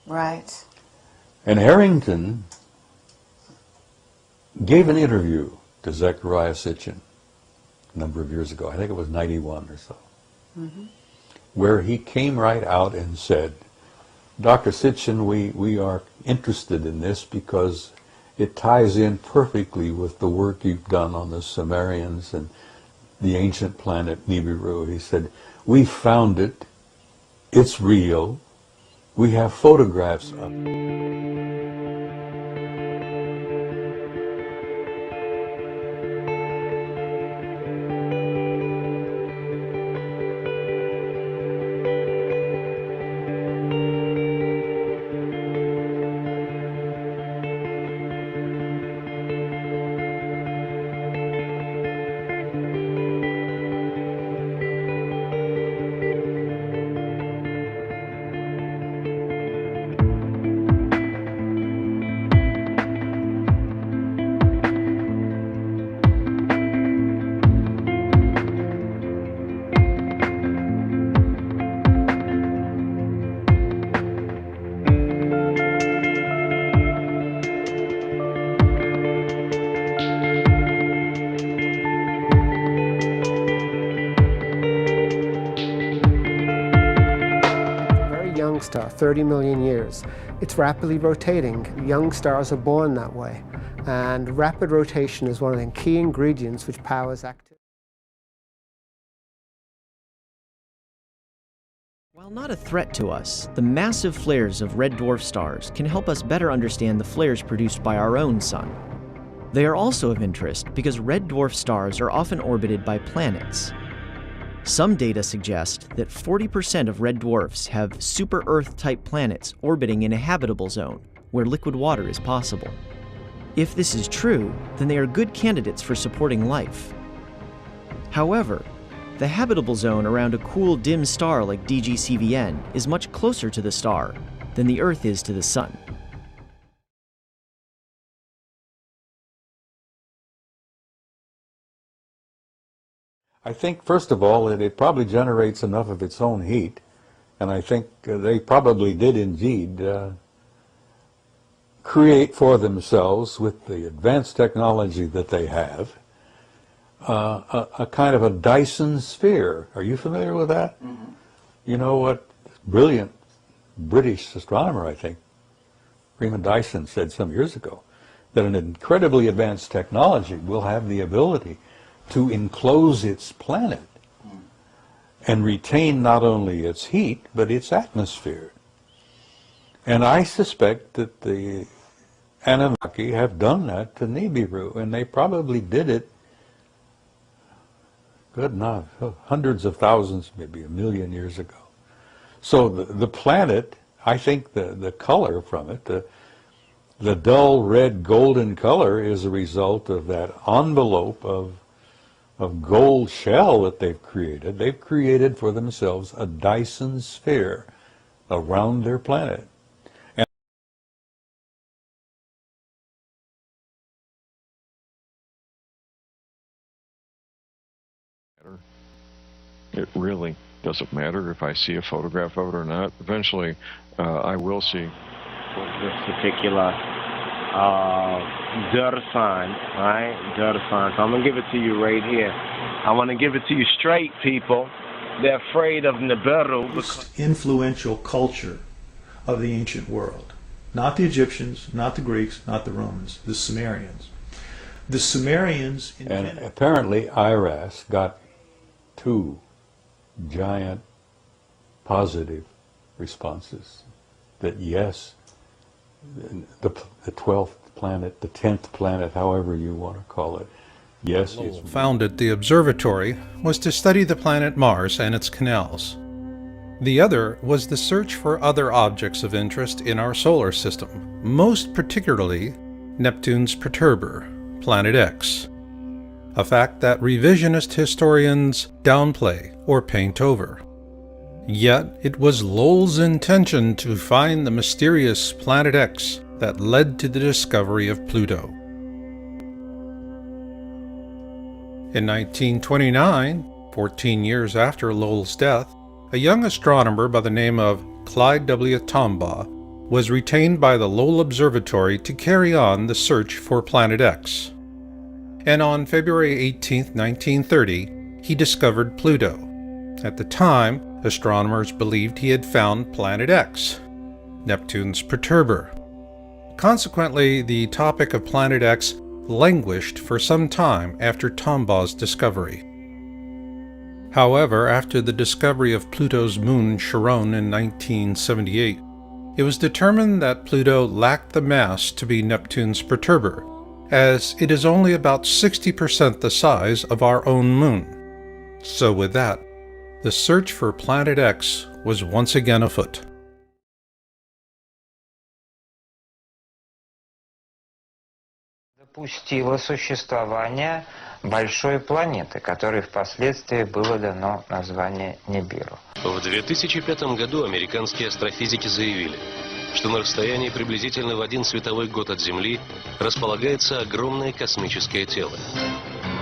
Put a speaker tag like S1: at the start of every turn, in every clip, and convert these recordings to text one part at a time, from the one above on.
S1: Right.
S2: And Harrington gave an interview to Zecharia Sitchin a number of years ago. I think it was 91 or so, where he came right out and said, Dr. Sitchin, we are interested in this because it ties in perfectly with the work you've done on the Sumerians and the ancient planet Nibiru. He said, we found it, it's real, we have photographs of it.
S3: Star, 30 million years. It's rapidly rotating. Young stars are born that way. And rapid rotation is one of the key ingredients which powers activity.
S4: While not a threat to us, the massive flares of red dwarf stars can help us better understand the flares produced by our own sun. They are also of interest because red dwarf stars are often orbited by planets. Some data suggest that 40% of red dwarfs have super-Earth-type planets orbiting in a habitable zone, where liquid water is possible. If this is true, then they are good candidates for supporting life. However, the habitable zone around a cool, dim star like DGCVN is much closer to the star than the Earth is to the Sun.
S2: I think, first of all, that it probably generates enough of its own heat, and I think they probably did indeed create for themselves, with the advanced technology that they have, a kind of a Dyson sphere. Are you familiar with that? Mm-hmm. You know what brilliant British astronomer, I think, Freeman Dyson, said some years ago, that an incredibly advanced technology will have the ability to enclose its planet and retain not only its heat, but its atmosphere. And I suspect that the Anunnaki have done that to Nibiru, and they probably did it, good enough, hundreds of thousands, maybe a million years ago. So the planet, I think the color from it, the dull red golden color, is a result of that envelope of gold shell that they've created. They've created for themselves a Dyson sphere around their planet. And
S5: it really doesn't matter if I see a photograph of it or not. Eventually, I will see
S6: this particular dirt sign, right? Dirt sign. So I'm going to give it to you right here. I want to give it to you straight, people. They're afraid of Nibiru.
S7: Most influential culture of the ancient world. Not the Egyptians, not the Greeks, not the Romans, the Sumerians. The Sumerians...
S2: And apparently IRAS got 2 giant positive responses that yes, the 12th planet, the 10th planet, however you want to call it, yes, it's...
S8: Founded the observatory was to study the planet Mars and its canals. The other was the search for other objects of interest in our solar system, most particularly Neptune's perturber, Planet X, a fact that revisionist historians downplay or paint over. Yet it was Lowell's intention to find the mysterious Planet X that led to the discovery of Pluto. In 1929, 14 years after Lowell's death, a young astronomer by the name of Clyde W. Tombaugh was retained by the Lowell Observatory to carry on the search for Planet X. And on February 18, 1930, he discovered Pluto. At the time, astronomers believed he had found Planet X, Neptune's perturber. Consequently, the topic of Planet X languished for some time after Tombaugh's discovery. However, after the discovery of Pluto's moon Charon in 1978, it was determined that Pluto lacked the mass to be Neptune's perturber, as it is only about 60% the size of our own moon. So with that, the search for Planet X was once again afoot.
S1: Допустило существование большой планеты, которой впоследствии было дано название Нибиру.
S9: В 2005 году американские астрофизики заявили, что на расстоянии приблизительно в 1 световой год от Земли располагается огромное космическое тело.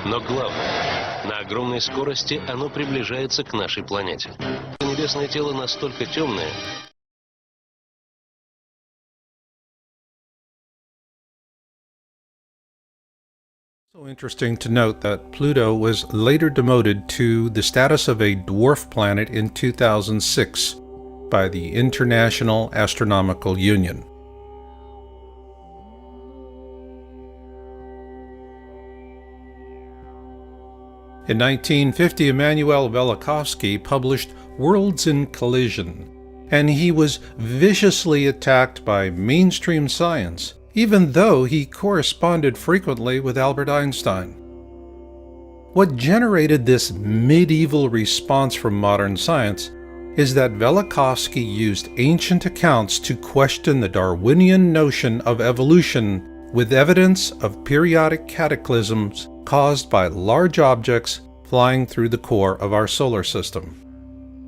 S9: Но главное, на огромной скорости оно приближается к нашей планете. Небесное тело настолько темное,
S8: Also interesting to note that Pluto was later demoted to the status of a dwarf planet in 2006 by the International Astronomical Union. In 1950, Immanuel Velikovsky published Worlds in Collision, and he was viciously attacked by mainstream science, even though he corresponded frequently with Albert Einstein. What generated this medieval response from modern science is that Velikovsky used ancient accounts to question the Darwinian notion of evolution with evidence of periodic cataclysms caused by large objects flying through the core of our solar system.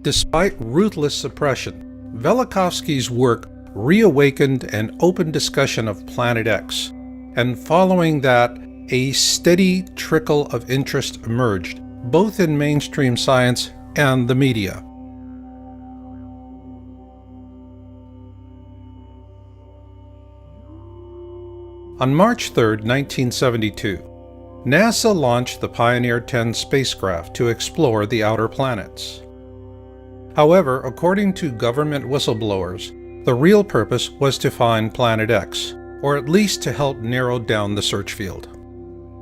S8: Despite ruthless suppression, Velikovsky's work reawakened an open discussion of Planet X, and following that, a steady trickle of interest emerged, both in mainstream science and the media. On March 3, 1972, NASA launched the Pioneer 10 spacecraft to explore the outer planets. However, according to government whistleblowers, the real purpose was to find Planet X, or at least to help narrow down the search field.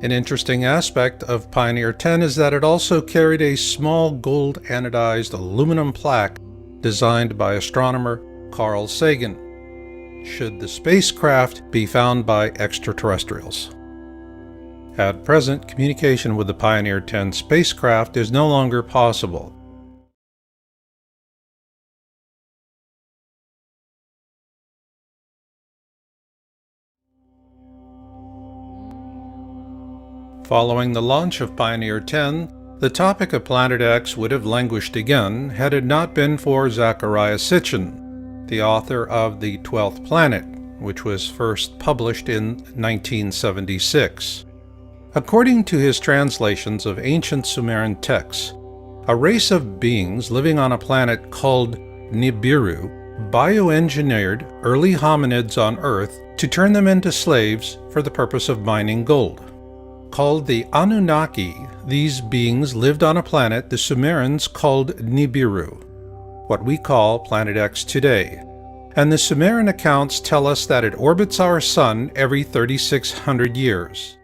S8: An interesting aspect of Pioneer 10 is that it also carried a small gold anodized aluminum plaque designed by astronomer Carl Sagan, should the spacecraft be found by extraterrestrials. At present, communication with the Pioneer 10 spacecraft is no longer possible. Following the launch of Pioneer 10, the topic of Planet X would have languished again had it not been for Zecharia Sitchin, the author of The 12th Planet, which was first published in 1976. According to his translations of ancient Sumerian texts, a race of beings living on a planet called Nibiru bioengineered early hominids on Earth to turn them into slaves for the purpose of mining gold. Called the Anunnaki, these beings lived on a planet the Sumerians called Nibiru, what we call Planet X today, and the Sumerian accounts tell us that it orbits our Sun every 3,600 years.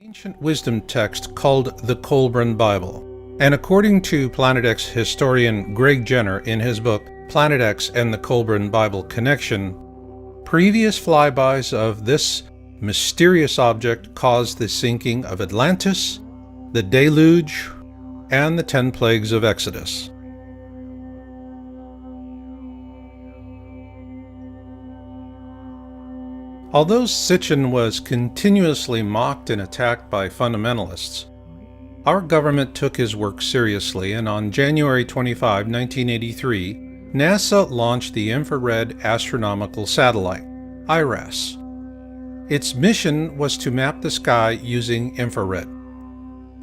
S8: Ancient wisdom text called the Colburn Bible, and according to Planet X historian Greg Jenner in his book Planet X and the Colburn Bible Connection, previous flybys of this mysterious object caused the sinking of Atlantis, the deluge, and the 10 plagues of Exodus. Although Sitchin was continuously mocked and attacked by fundamentalists, our government took his work seriously, and on January 25, 1983, NASA launched the Infrared Astronomical Satellite, IRAS. Its mission was to map the sky using infrared.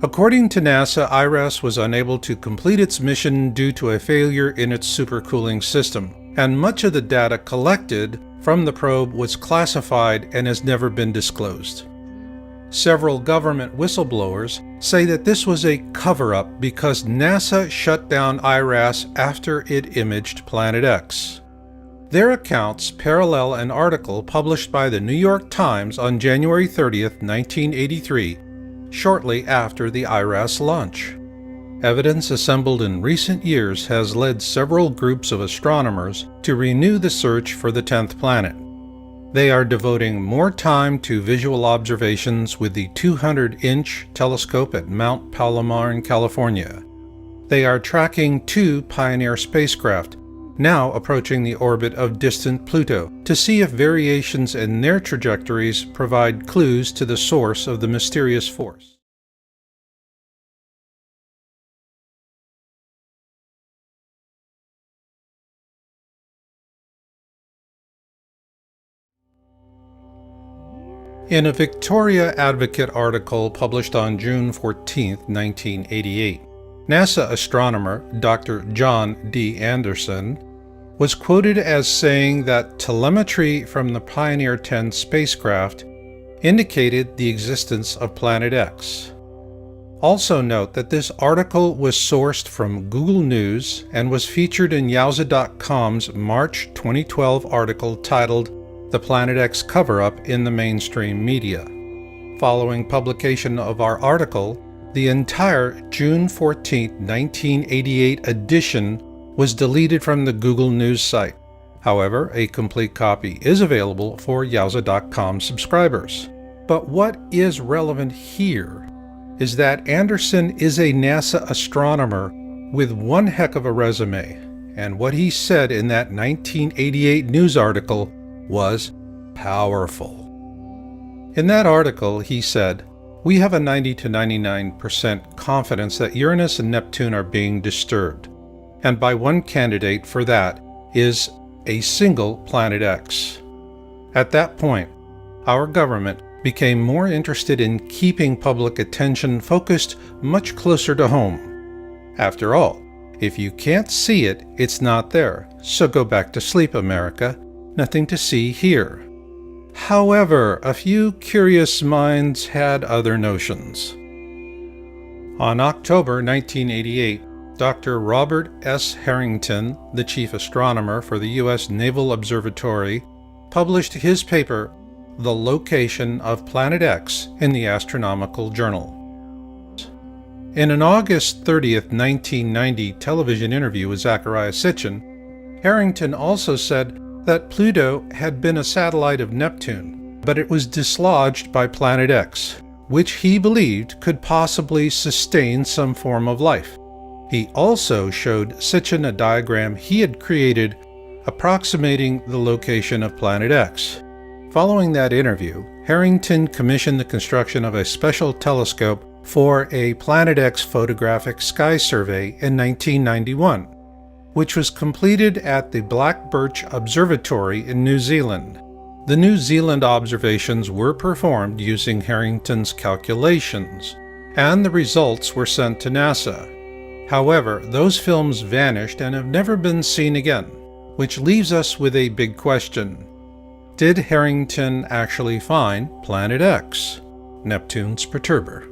S8: According to NASA, IRAS was unable to complete its mission due to a failure in its supercooling system, and much of the data collected from the probe was classified and has never been disclosed. Several government whistleblowers say that this was a cover-up because NASA shut down IRAS after it imaged Planet X. Their accounts parallel an article published by the New York Times on January 30th, 1983, shortly after the IRAS launch. Evidence assembled in recent years has led several groups of astronomers to renew the search for the 10th planet. They are devoting more time to visual observations with the 200-inch telescope at Mount Palomar in California. They are tracking 2 Pioneer spacecraft, now approaching the orbit of distant Pluto, to see if variations in their trajectories provide clues to the source of the mysterious force. In a Victoria Advocate article published on June 14, 1988, NASA astronomer Dr. John D. Anderson was quoted as saying that telemetry from the Pioneer 10 spacecraft indicated the existence of Planet X. Also note that this article was sourced from Google News and was featured in Yowza.com's March 2012 article titled "The Planet X Cover-Up in the Mainstream Media." Following publication of our article, the entire June 14, 1988 edition was deleted from the Google News site. However, a complete copy is available for Yowza.com subscribers. But what is relevant here is that Anderson is a NASA astronomer with one heck of a resume, and what he said in that 1988 news article was powerful. In that article, he said, "We have a 90 to 99% confidence that Uranus and Neptune are being disturbed, and by one candidate for that is a single Planet X." At that point, our government became more interested in keeping public attention focused much closer to home. After all, if you can't see it, it's not there, so go back to sleep, America. Nothing to see here. However, a few curious minds had other notions. On October 1988, Dr. Robert S. Harrington, the chief astronomer for the U.S. Naval Observatory, published his paper, "The Location of Planet X," in the Astronomical Journal. In an August 30th, 1990 television interview with Zecharia Sitchin, Harrington also said that Pluto had been a satellite of Neptune, but it was dislodged by Planet X, which he believed could possibly sustain some form of life. He also showed Sitchin a diagram he had created approximating the location of Planet X. Following that interview, Harrington commissioned the construction of a special telescope for a Planet X photographic sky survey in 1991, which was completed at the Black Birch Observatory in New Zealand. The New Zealand observations were performed using Harrington's calculations, and the results were sent to NASA. However, those films vanished and have never been seen again, which leaves us with a big question. Did Harrington actually find Planet X, Neptune's perturber?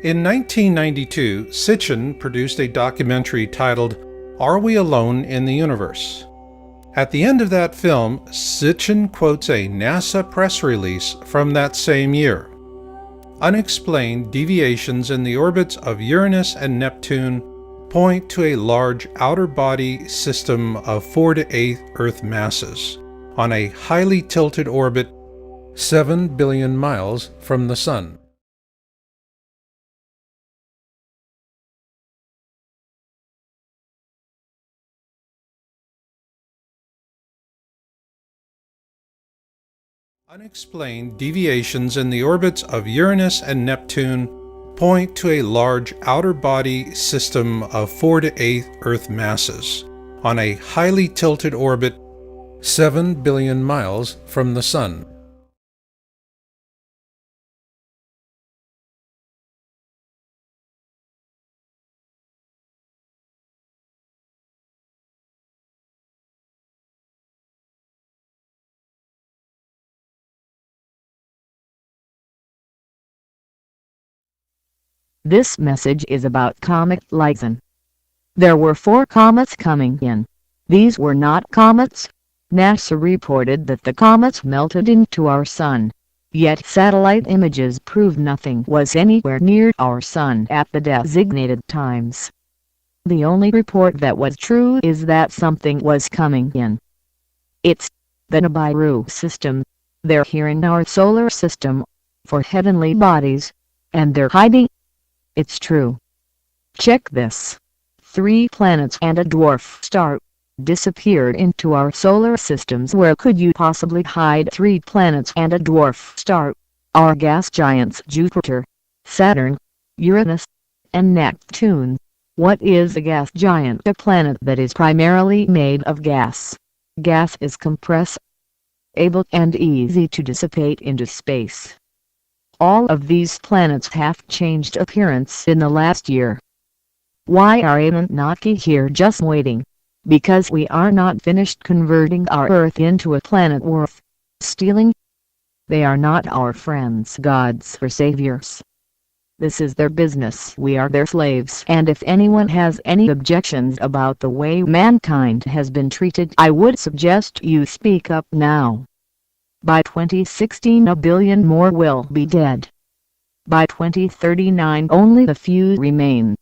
S8: In 1992, Sitchin produced a documentary titled "Are We Alone in the Universe?" At the end of that film, Sitchin quotes a NASA press release from that same year. Unexplained deviations in the orbits of Uranus and Neptune point to a large outer body system of 4 to 8 Earth masses on a highly tilted orbit 7 billion miles from the Sun. Unexplained deviations in the orbits of Uranus and Neptune point to a large outer body system of 4 to 8 Earth masses on a highly tilted orbit 7 billion miles from the Sun.
S10: This message is about Comet Lison. There were 4 comets coming in. These were not comets. NASA reported that the comets melted into our Sun. Yet satellite images proved nothing was anywhere near our Sun at the designated times. The only report that was true is that something was coming in. It's the Nibiru system. They're here in our solar system, for heavenly bodies, and they're hiding. It's true. Check this. 3 planets and a dwarf star disappeared into our solar systems. Where could you possibly hide 3 planets and a dwarf star? Our gas giants Jupiter, Saturn, Uranus, and Neptune. What is a gas giant? A planet that is primarily made of gas. Gas is compressible, and easy to dissipate into space. All of these planets have changed appearance in the last year. Why are Anunnaki here just waiting? Because we are not finished converting our Earth into a planet worth stealing. They are not our friends, gods or saviors. This is their business. We are their slaves. And if anyone has any objections about the way mankind has been treated, I would suggest you speak up now. By 2016 a billion more will be dead. By 2039 only a few remain.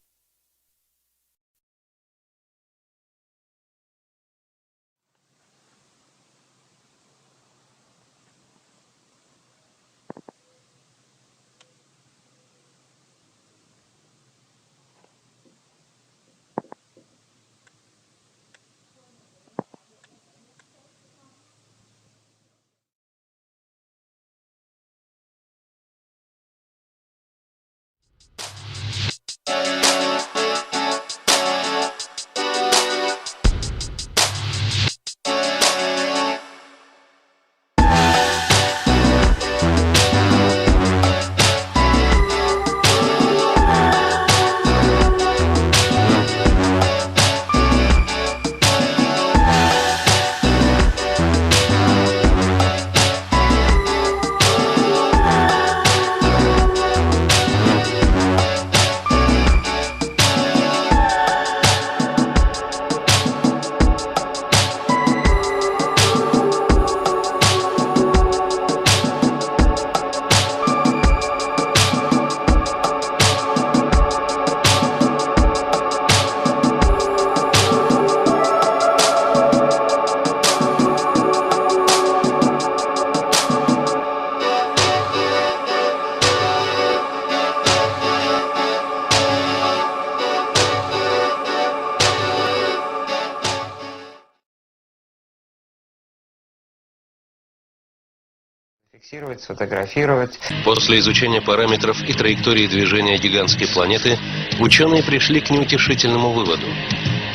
S1: Фиксировать, сфотографировать.
S9: После изучения параметров и траектории движения гигантской планеты, ученые пришли к неутешительному выводу.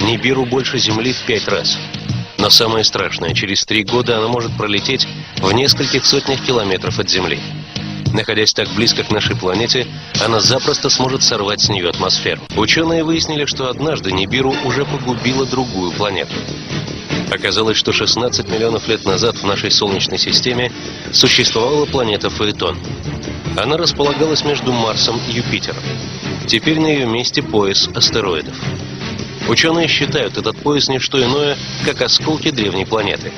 S9: Нибиру больше Земли в 5 раз. Но самое страшное, через 3 года она может пролететь в нескольких сотнях километров от Земли. Находясь так близко к нашей планете, она запросто сможет сорвать с нее атмосферу. Ученые выяснили, что однажды Нибиру уже погубила другую планету. Оказалось, что 16 миллионов лет назад в нашей Солнечной системе существовала планета Фаэтон. Она располагалась между Марсом и Юпитером. Теперь на ее месте пояс астероидов. Ученые считают этот пояс не что иное, как осколки древней планеты.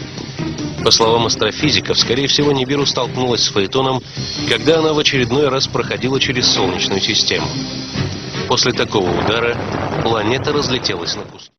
S9: По словам астрофизиков, скорее всего, Нибиру столкнулась с Фаэтоном, когда она в очередной раз проходила через Солнечную систему. После такого удара планета разлетелась на куски.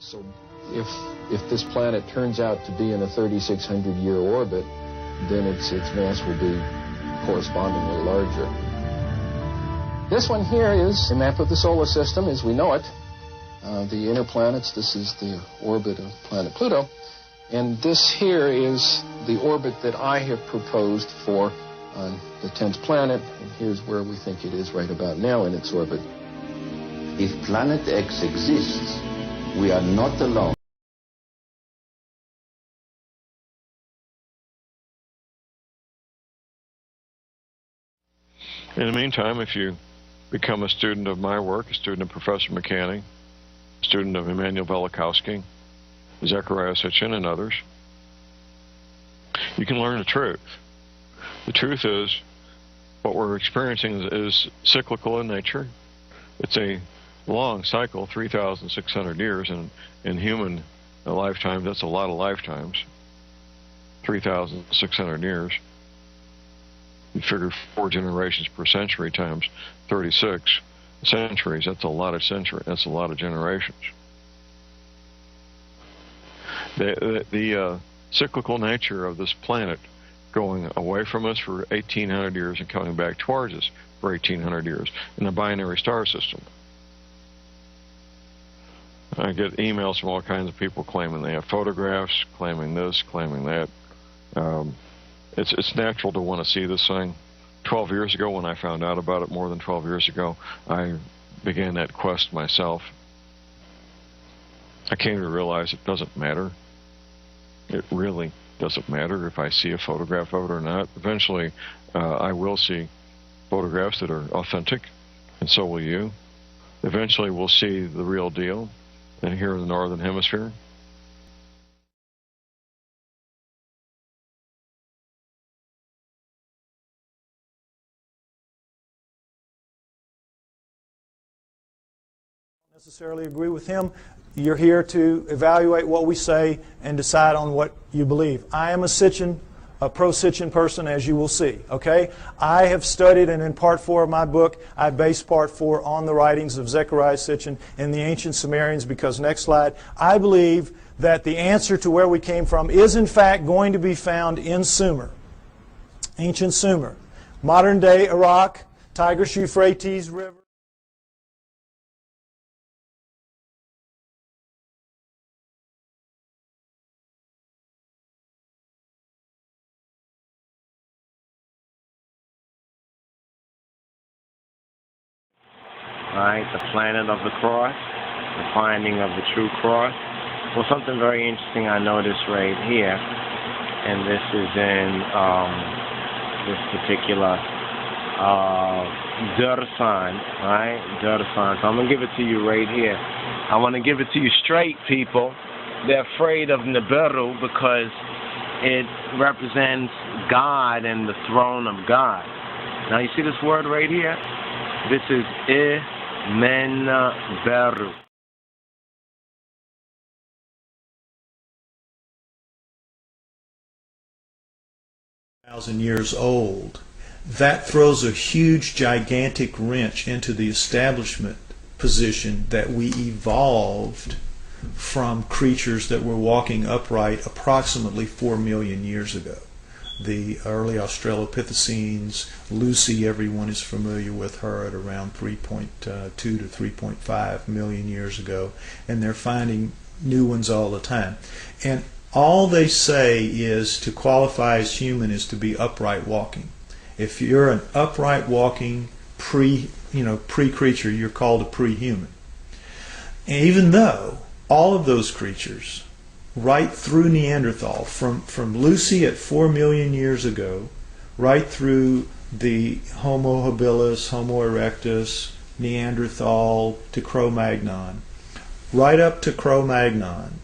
S11: So if this planet turns out to be in a 3,600-year orbit, then its mass will be correspondingly larger. This one here is a map of the solar system as we know it. The inner planets, this is the orbit of planet Pluto. And this here is the orbit that I have proposed for the 10th planet. And here's where we think it is right about now in its orbit.
S12: If Planet X exists, we are not alone.
S5: In the meantime, if you become a student of my work, a student of Professor McCanning, a student of Immanuel Velikovsky, Zecharia Sitchin, and others, you can learn the truth. The truth is, what we're experiencing is cyclical in nature. It's a long cycle, 3,600 years, and in human lifetimes, that's a lot of lifetimes, 3,600 years. You figure 4 generations per century times 36 centuries. That's a lot of centuries. That's a lot of generations. The cyclical nature of this planet going away from us for 1,800 years and coming back towards us for 1,800 years in the binary star system. I get emails from all kinds of people claiming they have photographs, claiming this, claiming that. It's natural to want to see this thing. 12 years ago, when I found out about it, more than 12 years ago, I began that quest myself. I came to realize it doesn't matter. It really doesn't matter if I see a photograph of it or not. Eventually, I will see photographs that are authentic, and so will you. Eventually, we'll see the real deal, and here in the Northern Hemisphere.
S7: Necessarily agree with him. You're here to evaluate what we say and decide on what you believe. I am a pro-Sitchin person, as you will see. Okay, I have studied, and in part 4 of my book, I base part 4 on the writings of Zecharia Sitchin and the ancient Sumerians. Because next slide, I believe that the answer to where we came from is in fact going to be found in Sumer, ancient Sumer, modern-day Iraq, Tigris-Euphrates River.
S6: Right, the planet of the cross, the finding of the true cross. Well, something very interesting I noticed right here, and this is in this particular Dursan, right? Dursan. So I'm going to give it to you right here. I want to give it to you straight, people. They're afraid of Nibiru because it represents God and the throne of God. Now, you see this word right here? This is Nibiru.
S7: Years old. That throws a huge, gigantic wrench into the establishment position that we evolved from creatures that were walking upright approximately 4 million years ago. The early Australopithecines, Lucy, everyone is familiar with her, at around 3.2 to 3.5 million years ago, and they're finding new ones all the time. And all they say is to qualify as human is to be upright walking. If you're an upright walking pre-creature, you're called a pre-human. And even though all of those creatures, right through Neanderthal, from Lucy at 4 million years ago, right through the Homo habilis, Homo erectus, Neanderthal to Cro-Magnon, right up to Cro-Magnon,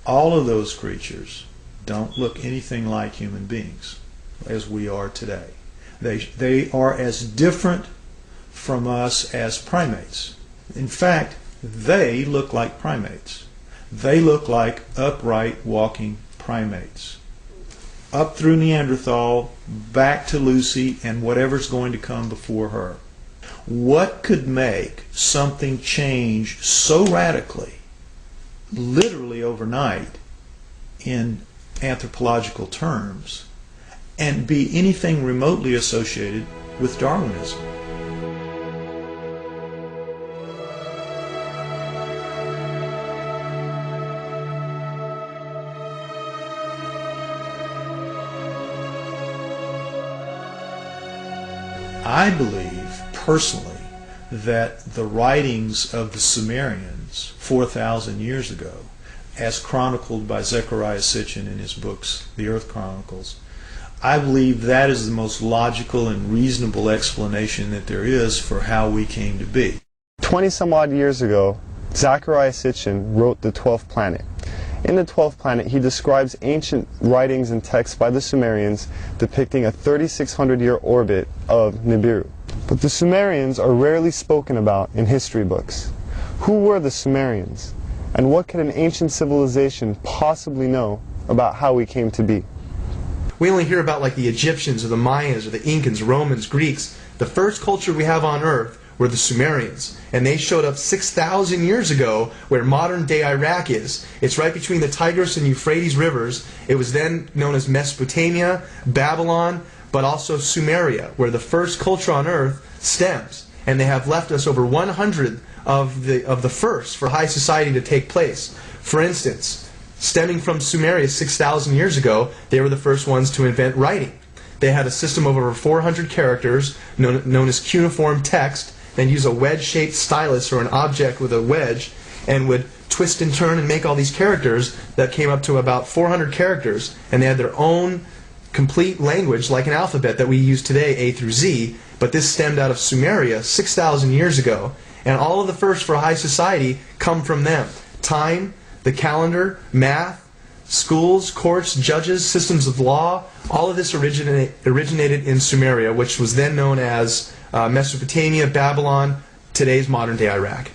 S7: all of those creatures don't look anything like human beings as we are today. They are as different from us as primates. In fact, they look like primates. They look like upright walking primates. Up through Neanderthal, back to Lucy, and whatever's going to come before her. What could make something change so radically literally overnight in anthropological terms and be anything remotely associated with Darwinism. I believe, personally, that the writings of the Sumerians 4,000 years ago, as chronicled by Zechariah Sitchin in his books, The Earth Chronicles, I believe that is the most logical and reasonable explanation that there is for how we came to be.
S13: 20 some odd years ago, Zechariah Sitchin wrote The 12th Planet. In The 12th Planet, he describes ancient writings and texts by the Sumerians depicting a 3,600-year orbit of Nibiru. But the Sumerians are rarely spoken about in history books. Who were the Sumerians? And what could an ancient civilization possibly know about how we came to be?
S14: We only hear about like the Egyptians or the Mayans or the Incans, Romans, Greeks. The first culture we have on Earth were the Sumerians. And they showed up 6,000 years ago where modern-day Iraq is. It's right between the Tigris and Euphrates rivers. It was then known as Mesopotamia, Babylon, but also Sumeria, where the first culture on Earth stems. And they have left us over 100 of the first for high society to take place. For instance, stemming from Sumeria 6,000 years ago, they were the first ones to invent writing. They had a system of over 400 characters known as cuneiform text. They'd use a wedge-shaped stylus or an object with a wedge and would twist and turn and make all these characters that came up to about 400 characters. And they had their own complete language like an alphabet that we use today, A through Z. But this stemmed out of Sumeria 6,000 years ago. And all of the first for high society come from them. Time, the calendar, math, schools, courts, judges, systems of law, all of this originated in Sumeria, which was then known as Mesopotamia, Babylon, today's modern-day Iraq.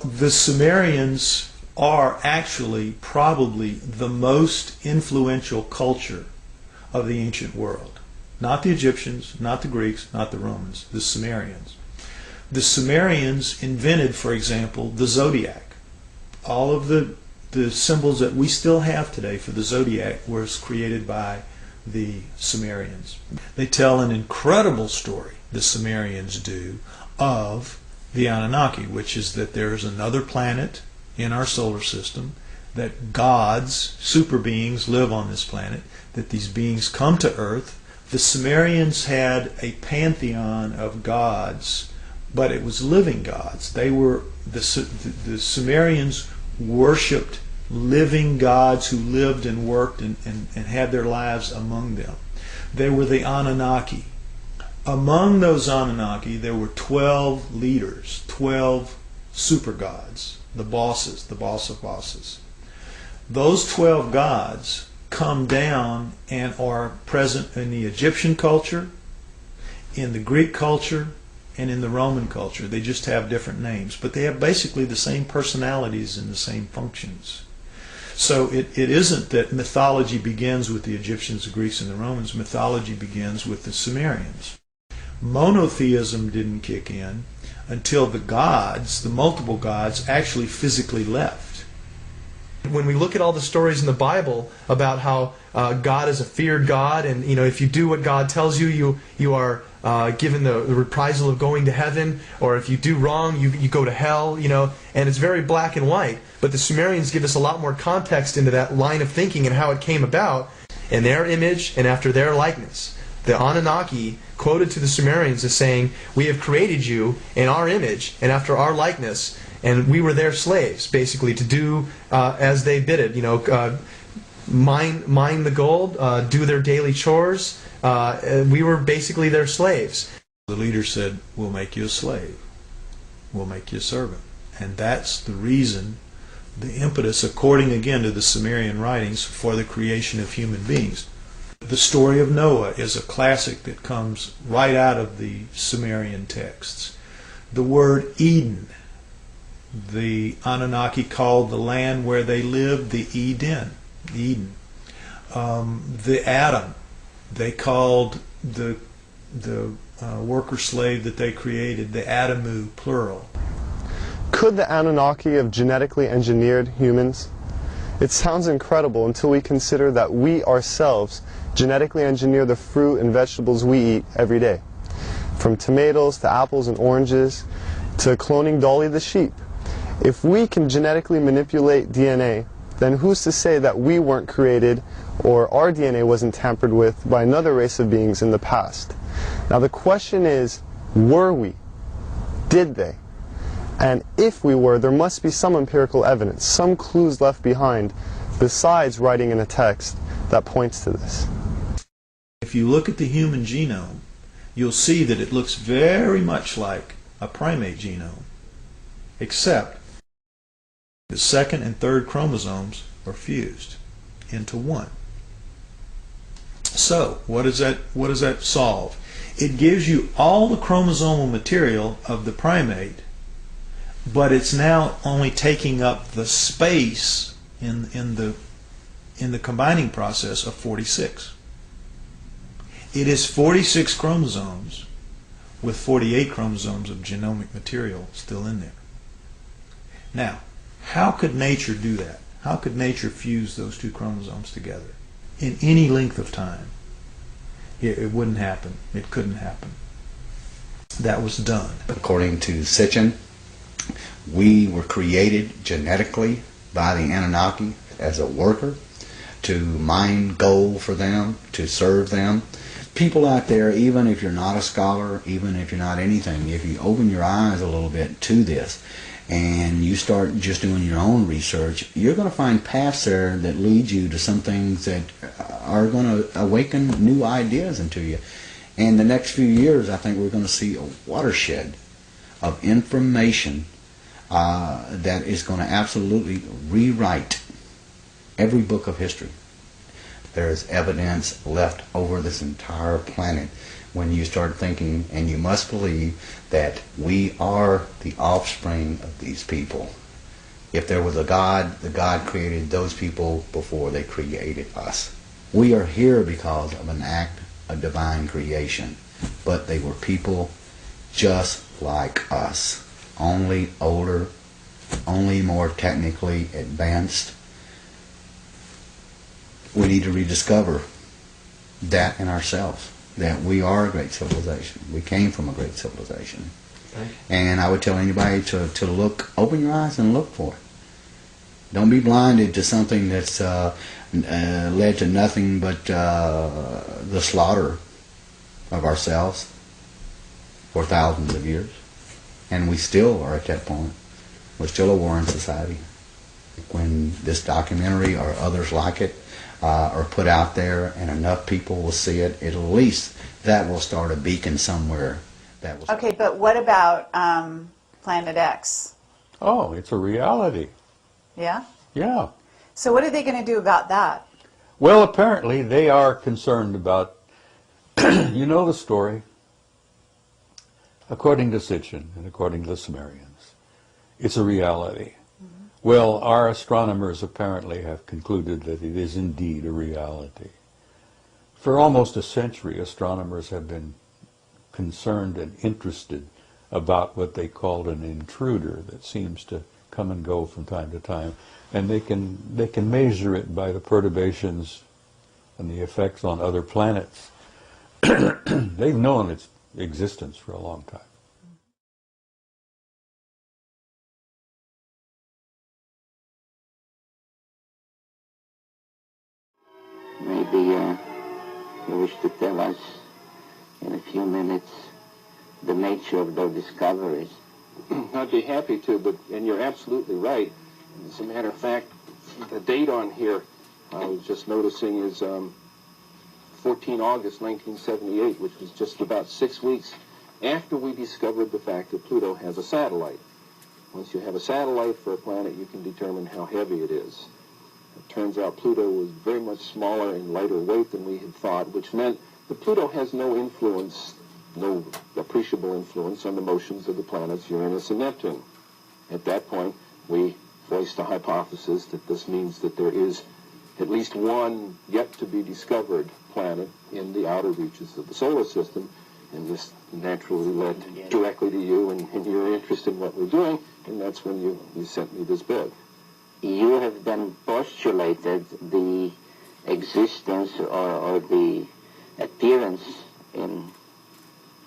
S7: The Sumerians are actually probably the most influential culture of the ancient world. Not the Egyptians, not the Greeks, not the Romans, the Sumerians. The Sumerians invented, for example, the zodiac. All of the symbols that we still have today for the zodiac was created by the Sumerians. They tell an incredible story, the Sumerians do, of the Anunnaki, which is that there is another planet in our solar system, that gods, super beings, live on this planet, that these beings come to Earth. The Sumerians had a pantheon of gods, but it was living gods. They were the Sumerians worshipped living gods who lived and worked and had their lives among them. They were the Anunnaki. Among those Anunnaki, there were 12 leaders, 12 super gods, the bosses, the boss of bosses. Those 12 gods come down and are present in the Egyptian culture, in the Greek culture, and in the Roman culture. They just have different names, but they have basically the same personalities and the same functions. So it isn't that mythology begins with the Egyptians, the Greeks, and the Romans. Mythology begins with the Sumerians. Monotheism didn't kick in until the gods, the multiple gods, actually physically left.
S14: When we look at all the stories in the Bible about how God is a feared God, and if you do what God tells you, you are given the reprisal of going to heaven, or if you do wrong, you go to hell, and it's very black and white. But the Sumerians give us a lot more context into that line of thinking and how it came about in their image and after their likeness. The Anunnaki quoted to the Sumerians as saying, "We have created you in our image and after our likeness, and we were their slaves," basically, to do as they bid it. Mine the gold, do their daily chores. We were basically their slaves.
S7: The leader said, "We'll make you a slave. We'll make you a servant." And that's the reason, the impetus, according again to the Sumerian writings, for the creation of human beings. The story of Noah is a classic that comes right out of the Sumerian texts. The word Eden, the Anunnaki called the land where they lived the Eden. The Adam, they called the worker slave that they created the Adamu, plural.
S13: Could the Anunnaki have genetically engineered humans? It sounds incredible until we consider that we ourselves genetically engineer the fruit and vegetables we eat every day. From tomatoes to apples and oranges to cloning Dolly the sheep. If we can genetically manipulate DNA, then who's to say that we weren't created or our DNA wasn't tampered with by another race of beings in the past? Now the question is, were we? Did they? And if we were, there must be some empirical evidence, some clues left behind, besides writing in a text, that points to this.
S7: If you look at the human genome, you'll see that it looks very much like a primate genome, except the second and third chromosomes are fused into one. So, what does that solve? It gives you all the chromosomal material of the primate, but it's now only taking up the space in the combining process of 46. It is 46 chromosomes with 48 chromosomes of genomic material still in there. Now, how could nature do that? How could nature fuse those two chromosomes together in any length of time? It wouldn't happen. It couldn't happen. That was done.
S15: According to Sitchin, we were created genetically by the Anunnaki as a worker, to mine gold for them, to serve them. People out there, even if you're not a scholar, even if you're not anything, if you open your eyes a little bit to this and you start just doing your own research, you're going to find paths there that lead you to some things that are going to awaken new ideas into you. In the next few years, I think we're going to see a watershed of information that is going to absolutely rewrite every book of history. There's evidence left over this entire planet when you start thinking, and you must believe that we are the offspring of these people. If there was a God, the God created those people before they created us. We are here because of an act of divine creation, but they were people just like us, only older, only more technically advanced. We need to rediscover that in ourselves, that we are a great civilization. We came from a great civilization. And I would tell anybody to look, open your eyes and look for it. Don't be blinded to something that's led to nothing but the slaughter of ourselves for thousands of years. And we still are at that point. We're still a warring society. When this documentary or others like it are put out there and enough people will see it, at least that will start a beacon somewhere. That will.
S16: Okay, but what about Planet X?
S2: Oh, it's a reality.
S16: Yeah?
S2: Yeah.
S16: So what are they going to do about that?
S2: Well, apparently they are concerned about, you know the story, according to Sitchin and according to the Sumerians, it's a reality. Well, our astronomers apparently have concluded that it is indeed a reality. For almost a century, astronomers have been concerned and interested about what they called an intruder that seems to come and go from time to time, and they can measure it by the perturbations and the effects on other planets. They've known its existence for a long time.
S17: Maybe you wish to tell us in a few minutes the nature of those discoveries.
S18: I'd be happy to, but, and you're absolutely right. As a matter of fact, the date on here I was just noticing is 14 August 1978, which was just about 6 weeks after we discovered the fact that Pluto has a satellite. Once you have a satellite for a planet, you can determine how heavy it is. It turns out Pluto was very much smaller and lighter weight than we had thought, which meant that Pluto has no influence, no appreciable influence on the motions of the planets Uranus and Neptune. At that point, we voiced a hypothesis that this means that there is at least one yet to be discovered planet in the outer reaches of the solar system, And this naturally led directly to you and your interest in what we're doing, and that's when you sent me this book.
S17: You have then postulated the existence or the appearance in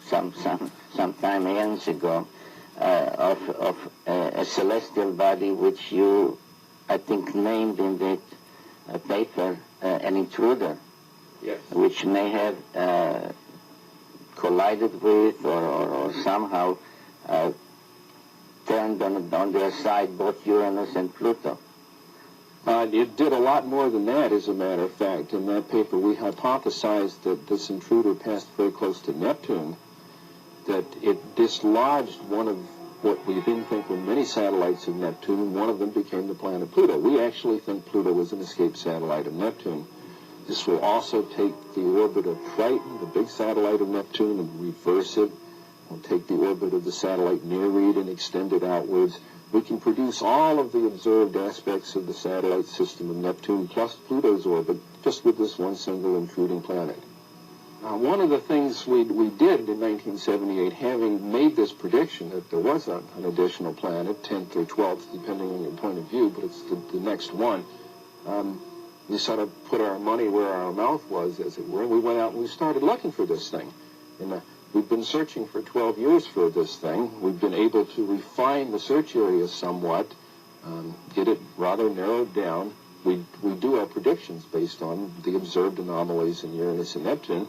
S17: some time years ago of a celestial body which you, I think, named in that paper an intruder,
S18: yes,
S17: which may have collided with or somehow turned on their side both Uranus and Pluto.
S18: It did a lot more than that, as a matter of fact. In that paper, we hypothesized that this intruder passed very close to Neptune, that it dislodged one of what we then think were many satellites of Neptune, and one of them became the planet Pluto. We actually think Pluto was an escaped satellite of Neptune. This will also take the orbit of Triton, the big satellite of Neptune, and reverse it. We'll take the orbit of the satellite Nereid and extend it outwards. We can produce all of the observed aspects of the satellite system of Neptune plus Pluto's orbit just with this one single intruding planet. One of the things we did in 1978, having made this prediction that there was an additional planet, 10th or 12th, depending on your point of view, but it's the next one, we sort of put our money where our mouth was, as it were. We went out and we started looking for this thing. And we've been searching for 12 years for this thing. We've been able to refine the search area somewhat, get it rather narrowed down. We do our predictions based on the observed anomalies in Uranus and Neptune.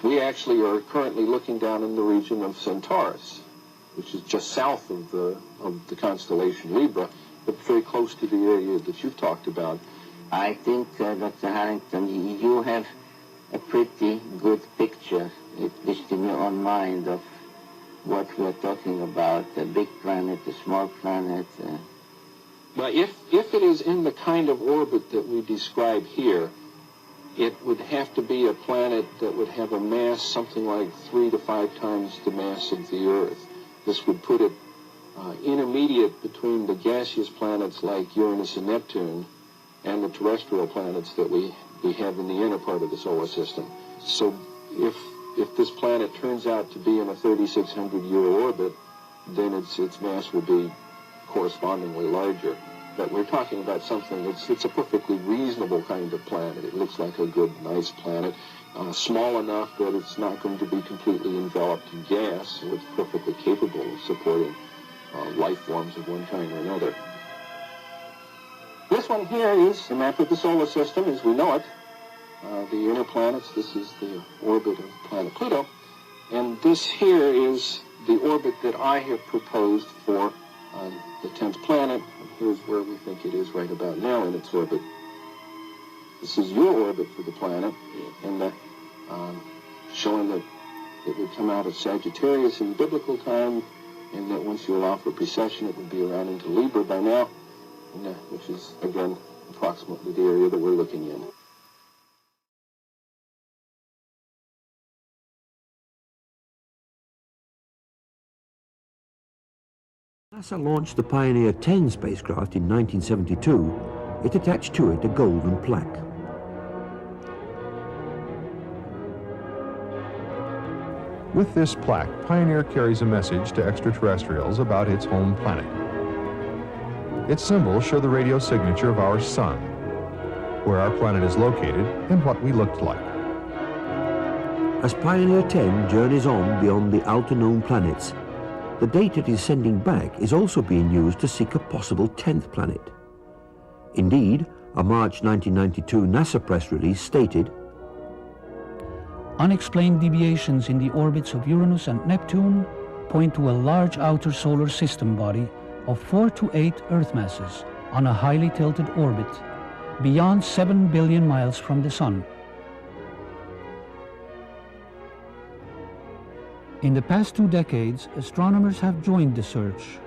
S18: We actually are currently looking down in the region of Centaurus, which is just south of the constellation Libra, but very close to the area that you've talked about.
S17: I think, Dr. Harrington, you have a pretty good picture, at least in your own mind, of what we're talking about, a big planet, a small planet.
S18: But if it is in the kind of orbit that we describe here, it would have to be a planet that would have a mass something like 3 to 5 times the mass of the Earth. This would put it intermediate between the gaseous planets like Uranus and Neptune and the terrestrial planets that we have in the inner part of the solar system. So if this planet turns out to be in a 3,600-year orbit, then its mass will be correspondingly larger. But we're talking about something it's a perfectly reasonable kind of planet. It looks like a good, nice planet, small enough that it's not going to be completely enveloped in gas, so it's perfectly capable of supporting life forms of one kind or another. This one here is the map of the solar system as we know it. The inner planets, this is the orbit of planet Pluto. And this here is the orbit that I have proposed for the 10th planet. Here's where we think it is right about now in its orbit. This is your orbit for the planet, and showing that it would come out of Sagittarius in biblical time, and that once you allow for precession, it would be around into Libra by now, which is, again, approximately the area that we're looking in.
S19: NASA launched the Pioneer 10 spacecraft in 1972. It attached to it a golden plaque.
S20: With this plaque, Pioneer carries a message to extraterrestrials about its home planet. Its symbols show the radio signature of our sun, where our planet is located, and what we looked like.
S19: As Pioneer 10 journeys on beyond the outer known planets, the data it is sending back is also being used to seek a possible 10th planet. Indeed, a March 1992 NASA press release stated,
S21: "Unexplained deviations in the orbits of Uranus and Neptune point to a large outer solar system body of 4 to 8 Earth masses on a highly tilted orbit, beyond 7 billion miles from the Sun." In the past 2 decades, astronomers have joined the search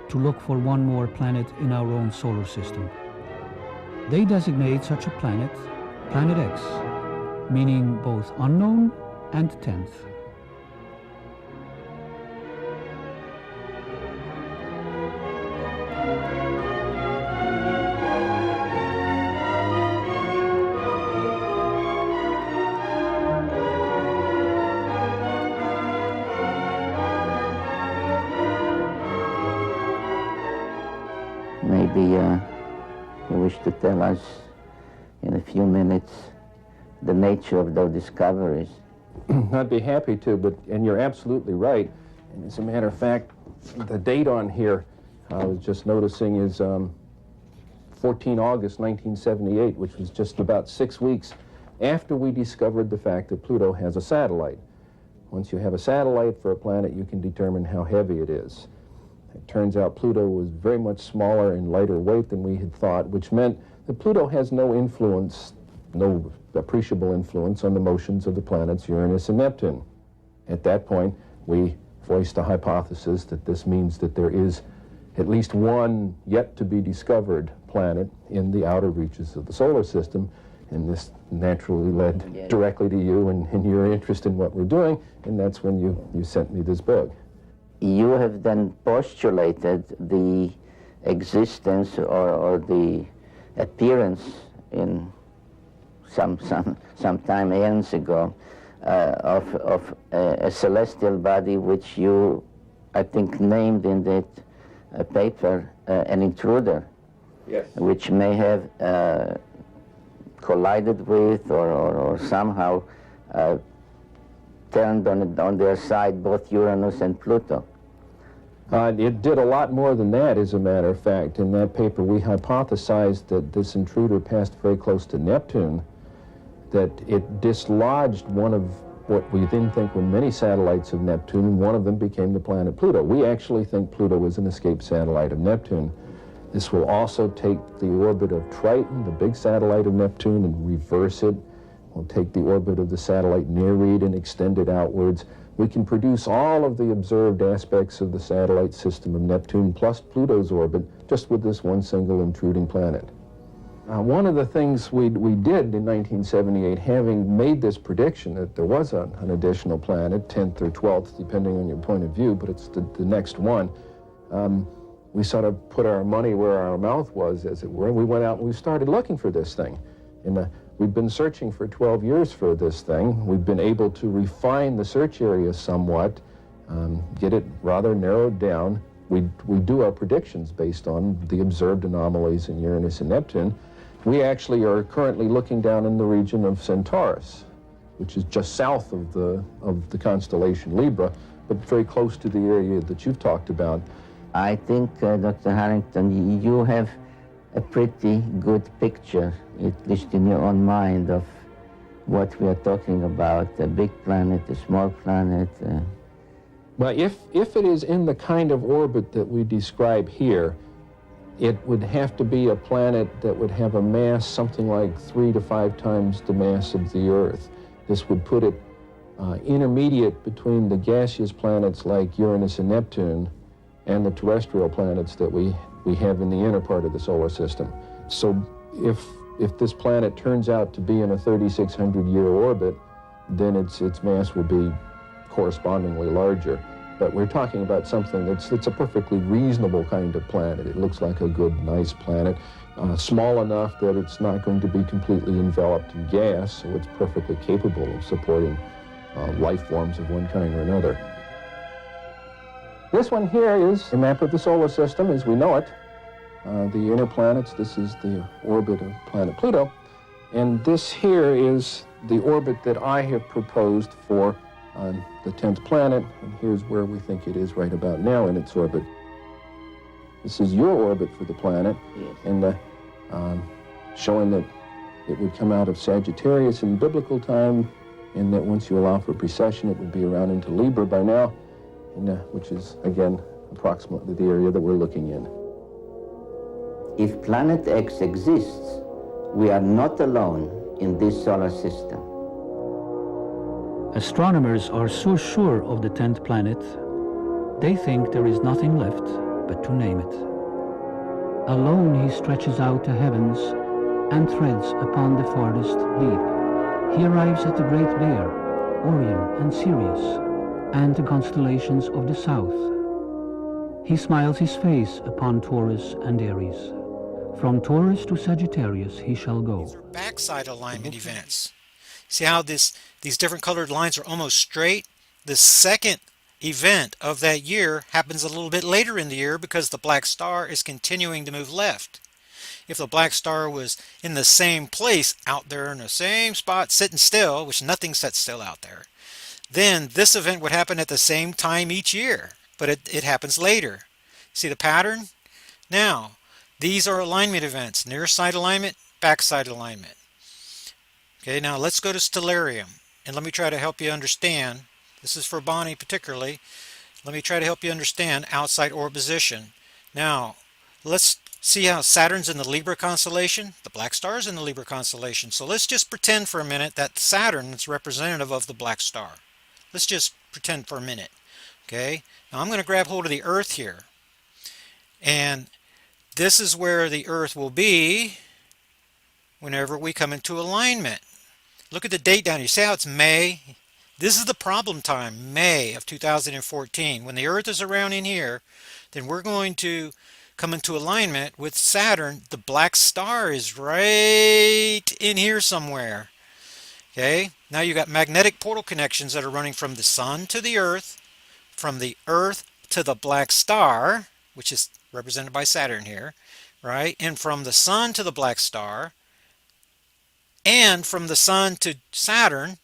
S21: to look for one more planet in our own solar system. They designate such a planet Planet X, meaning both unknown and 10th.
S17: maybe you wish to tell us in a few minutes the nature of those discoveries.
S18: I'd be happy to, and you're absolutely right. And as a matter of fact, the date on here, I was just noticing, is 14 August 1978, which was just about 6 weeks after we discovered the fact that Pluto has a satellite. Once you have a satellite for a planet, you can determine how heavy it is. It turns out Pluto was very much smaller and lighter weight than we had thought, which meant that Pluto has no influence, no appreciable influence on the motions of the planets Uranus and Neptune. At that point, we voiced a hypothesis that this means that there is at least one yet-to-be-discovered planet in the outer reaches of the solar system, and this naturally led directly to you and your interest in what we're doing, and that's when you sent me this book.
S17: You have then postulated the existence or the appearance in some time aeons ago of a celestial body which you, I think, named in that paper an intruder.
S18: Yes.
S17: Which may have collided with or somehow turned on their side both Uranus and Pluto.
S18: It did a lot more than that, as a matter of fact. In that paper, we hypothesized that this intruder passed very close to Neptune, that it dislodged one of what we then think were many satellites of Neptune, and one of them became the planet Pluto. We actually think Pluto is an escaped satellite of Neptune. This will also take the orbit of Triton, the big satellite of Neptune, and reverse it. We'll take the orbit of the satellite Nereid and extend it outwards. We can produce all of the observed aspects of the satellite system of Neptune plus Pluto's orbit just with this one single intruding planet. One of the things we did in 1978, having made this prediction that there was an additional planet, 10th or 12th, depending on your point of view, but it's the next one, we sort of put our money where our mouth was, as it were, and we went out and we started looking for this thing. And we've been searching for 12 years for this thing. We've been able to refine the search area somewhat, get it rather narrowed down. We do our predictions based on the observed anomalies in Uranus and Neptune. We actually are currently looking down in the region of Centaurus, which is just south of the constellation Libra, but very close to the area that you've talked about.
S17: I think, Dr. Harrington, you have a pretty good picture, at least in your own mind, of what we are talking about, a big planet, a small planet.
S18: Well, if it is in the kind of orbit that we describe here, it would have to be a planet that would have a mass something like 3 to 5 times the mass of the Earth. This would put it intermediate between the gaseous planets like Uranus and Neptune and the terrestrial planets that we have in the inner part of the solar system. So if this planet turns out to be in a 3,600-year orbit, then its mass will be correspondingly larger. But we're talking about something that's a perfectly reasonable kind of planet. It looks like a good, nice planet, small enough that it's not going to be completely enveloped in gas, so it's perfectly capable of supporting life forms of one kind or another. This one here is a map of the solar system as we know it. The inner planets, this is the orbit of planet Pluto. And this here is the orbit that I have proposed for the 10th planet, and here's where we think it is right about now in its orbit. This is your orbit for the planet, and showing that it would come out of Sagittarius in biblical time, and that once you allow for precession, it would be around into Libra by now, and, which is, again, approximately the area that we're looking in.
S17: If planet X exists, we are not alone in this solar system.
S21: Astronomers are so sure of the 10th planet, they think there is nothing left but to name it. Alone he stretches out the heavens and treads upon the farthest deep. He arrives at the Great Bear, Orion and Sirius, and the constellations of the south. He smiles his face upon Taurus and Aries. From Taurus to Sagittarius he shall go.
S3: These are backside alignment events. See how these different colored lines are almost straight? The second event of that year happens a little bit later in the year because the black star is continuing to move left. If the black star was in the same place out there in the same spot sitting still, which nothing sits still out there, then this event would happen at the same time each year, but it happens later. See the pattern? Now, these are alignment events: near side alignment, back side alignment. Okay, now let's go to stellarium, and let me try to help you understand. This is for Bonnie particularly. Let me try to help you understand outside orb position. Now, let's see how Saturn's in the Libra constellation. The black star is in the Libra constellation. So let's just pretend for a minute that Saturn is representative of the black star. Let's just pretend for a minute. Okay, now I'm going to grab hold of the Earth here. And this is where the Earth will be whenever we come into alignment. Look at the date down here. You see how it's May? This is the problem time, May of 2014. When the Earth is around in here, then we're going to come into alignment with Saturn. The black star is right in here somewhere. Okay, now you got magnetic portal connections that are running from the Sun to the Earth, from the Earth to the black star, which is represented by Saturn here, right? And from the Sun to the black star, and from the Sun to Saturn,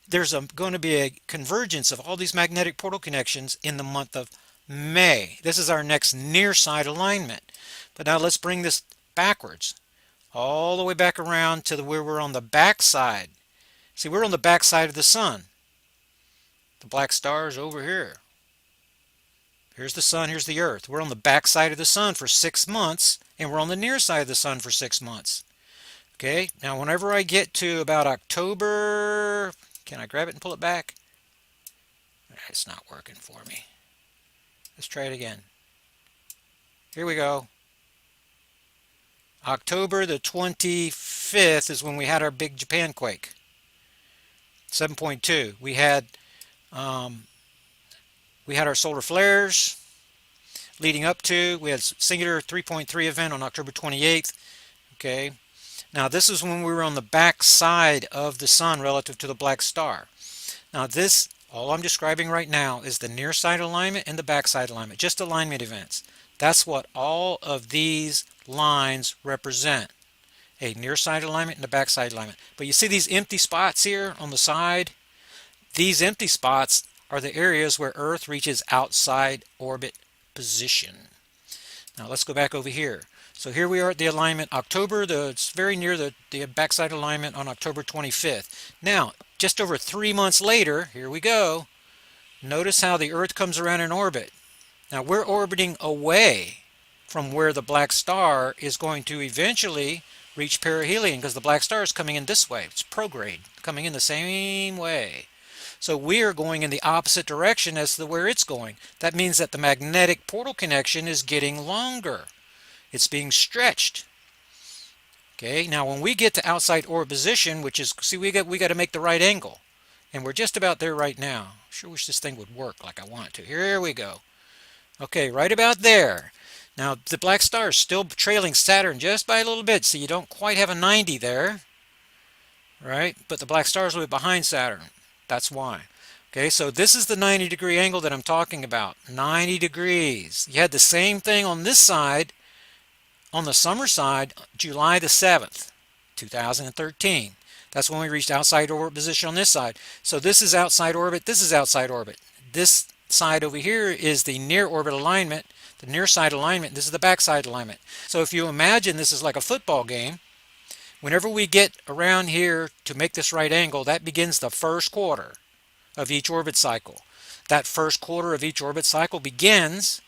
S3: there's going to be a convergence of all these magnetic portal connections in the month of May. This is our next near side alignment. But now let's bring this backwards, all the way back around to where we're on the back side. See, we're on the back side of the Sun. The black star is over here. Here's the Sun, here's the Earth. We're on the back side of the Sun for 6 months, and we're on the near side of the Sun for 6 months. Okay, now whenever I get to about October, can I grab it and pull it back? It's not working for me. Let's try it again. Here we go. October the 25th is when we had our big Japan quake. 7.2. We had our solar flares leading up to. We had singular 3.3 event on October 28th. Okay. Now this is when we were on the back side of the Sun relative to the black star. Now this, all I'm describing right now, is the near side alignment and the back side alignment, just alignment events. That's what all of these lines represent. A near side alignment and a back side alignment. But you see these empty spots here on the side? These empty spots are the areas where Earth reaches outside orbit position. Now let's go back over here. So here we are at the alignment October, it's very near the backside alignment on October 25th. Now, just over 3 months later, here we go. Notice how the Earth comes around in orbit. Now we're orbiting away from where the black star is going to eventually reach perihelion, because the black star is coming in this way. It's prograde, coming in the same way. So we are going in the opposite direction as to where it's going. That means that the magnetic portal connection is getting longer. It's being stretched. Okay, now when we get to outside orbit position, which is, see, we got to make the right angle. And we're just about there right now. Sure wish this thing would work like I want it to. Here we go. Okay, right about there. Now the black star is still trailing Saturn just by a little bit, so you don't quite have a 90 there. Right? But the black star is a little bit behind Saturn. That's why. Okay, so this is the 90-degree angle that I'm talking about. 90 degrees. You had the same thing on this side. On the summer side, July the 7th, 2013. That's when we reached outside orbit position on this side. So this is outside orbit, this is outside orbit. This side over here is the near orbit alignment, the near side alignment, this is the back side alignment. So if you imagine this is like a football game, whenever we get around here to make this right angle, that begins the first quarter of each orbit cycle. That first quarter of each orbit cycle begins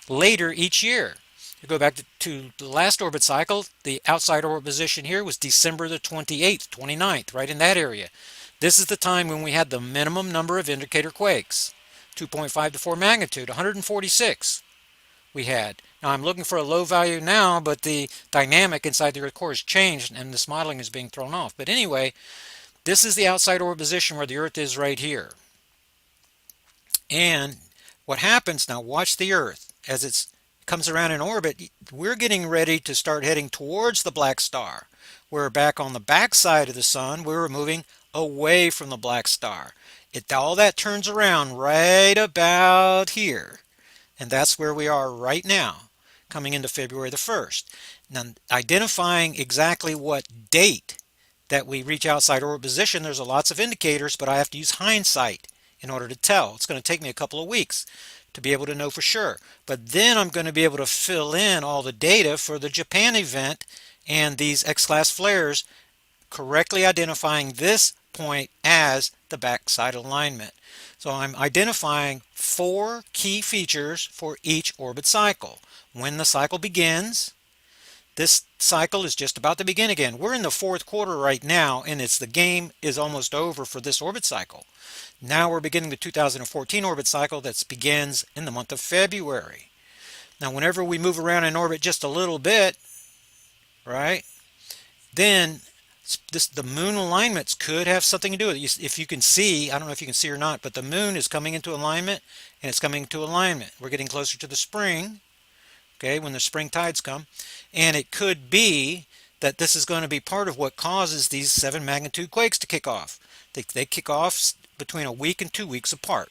S3: later each year. You go back to the last orbit cycle, the outside orbit position here was December the 28th, 29th, right in that area. This is the time when we had the minimum number of indicator quakes, 2.5 to 4 magnitude, 146 we had. Now I'm looking for a low value now, but the dynamic inside the Earth core has changed and this modeling is being thrown off. But anyway, this is the outside orbit position where the Earth is right here. And what happens now, watch the Earth as it's comes around in orbit, we're getting ready to start heading towards the black star. We're back on the back side of the Sun, we were moving away from the black star. All that turns around right about here. And that's where we are right now, coming into February the 1st. Now, identifying exactly what date that we reach outside orbit position, there's lots of indicators, but I have to use hindsight in order to tell. It's going to take me a couple of weeks to be able to know for sure. But then I'm going to be able to fill in all the data for the Japan event and these X-class flares, correctly identifying this point as the backside alignment. So I'm identifying 4 key features for each orbit cycle. When the cycle begins, this cycle is just about to begin again. We're in the 4th quarter right now, and the game is almost over for this orbit cycle. Now we're beginning the 2014 orbit cycle that begins in the month of February. Now whenever we move around in orbit just a little bit, right, then the moon alignments could have something to do with it. If you can see, I don't know if you can see or not, but the moon is coming into alignment, and it's coming into alignment. We're getting closer to the spring, okay, when the spring tides come, and it could be that this is going to be part of what causes these 7 magnitude quakes to kick off. They kick off between a week and 2 weeks apart.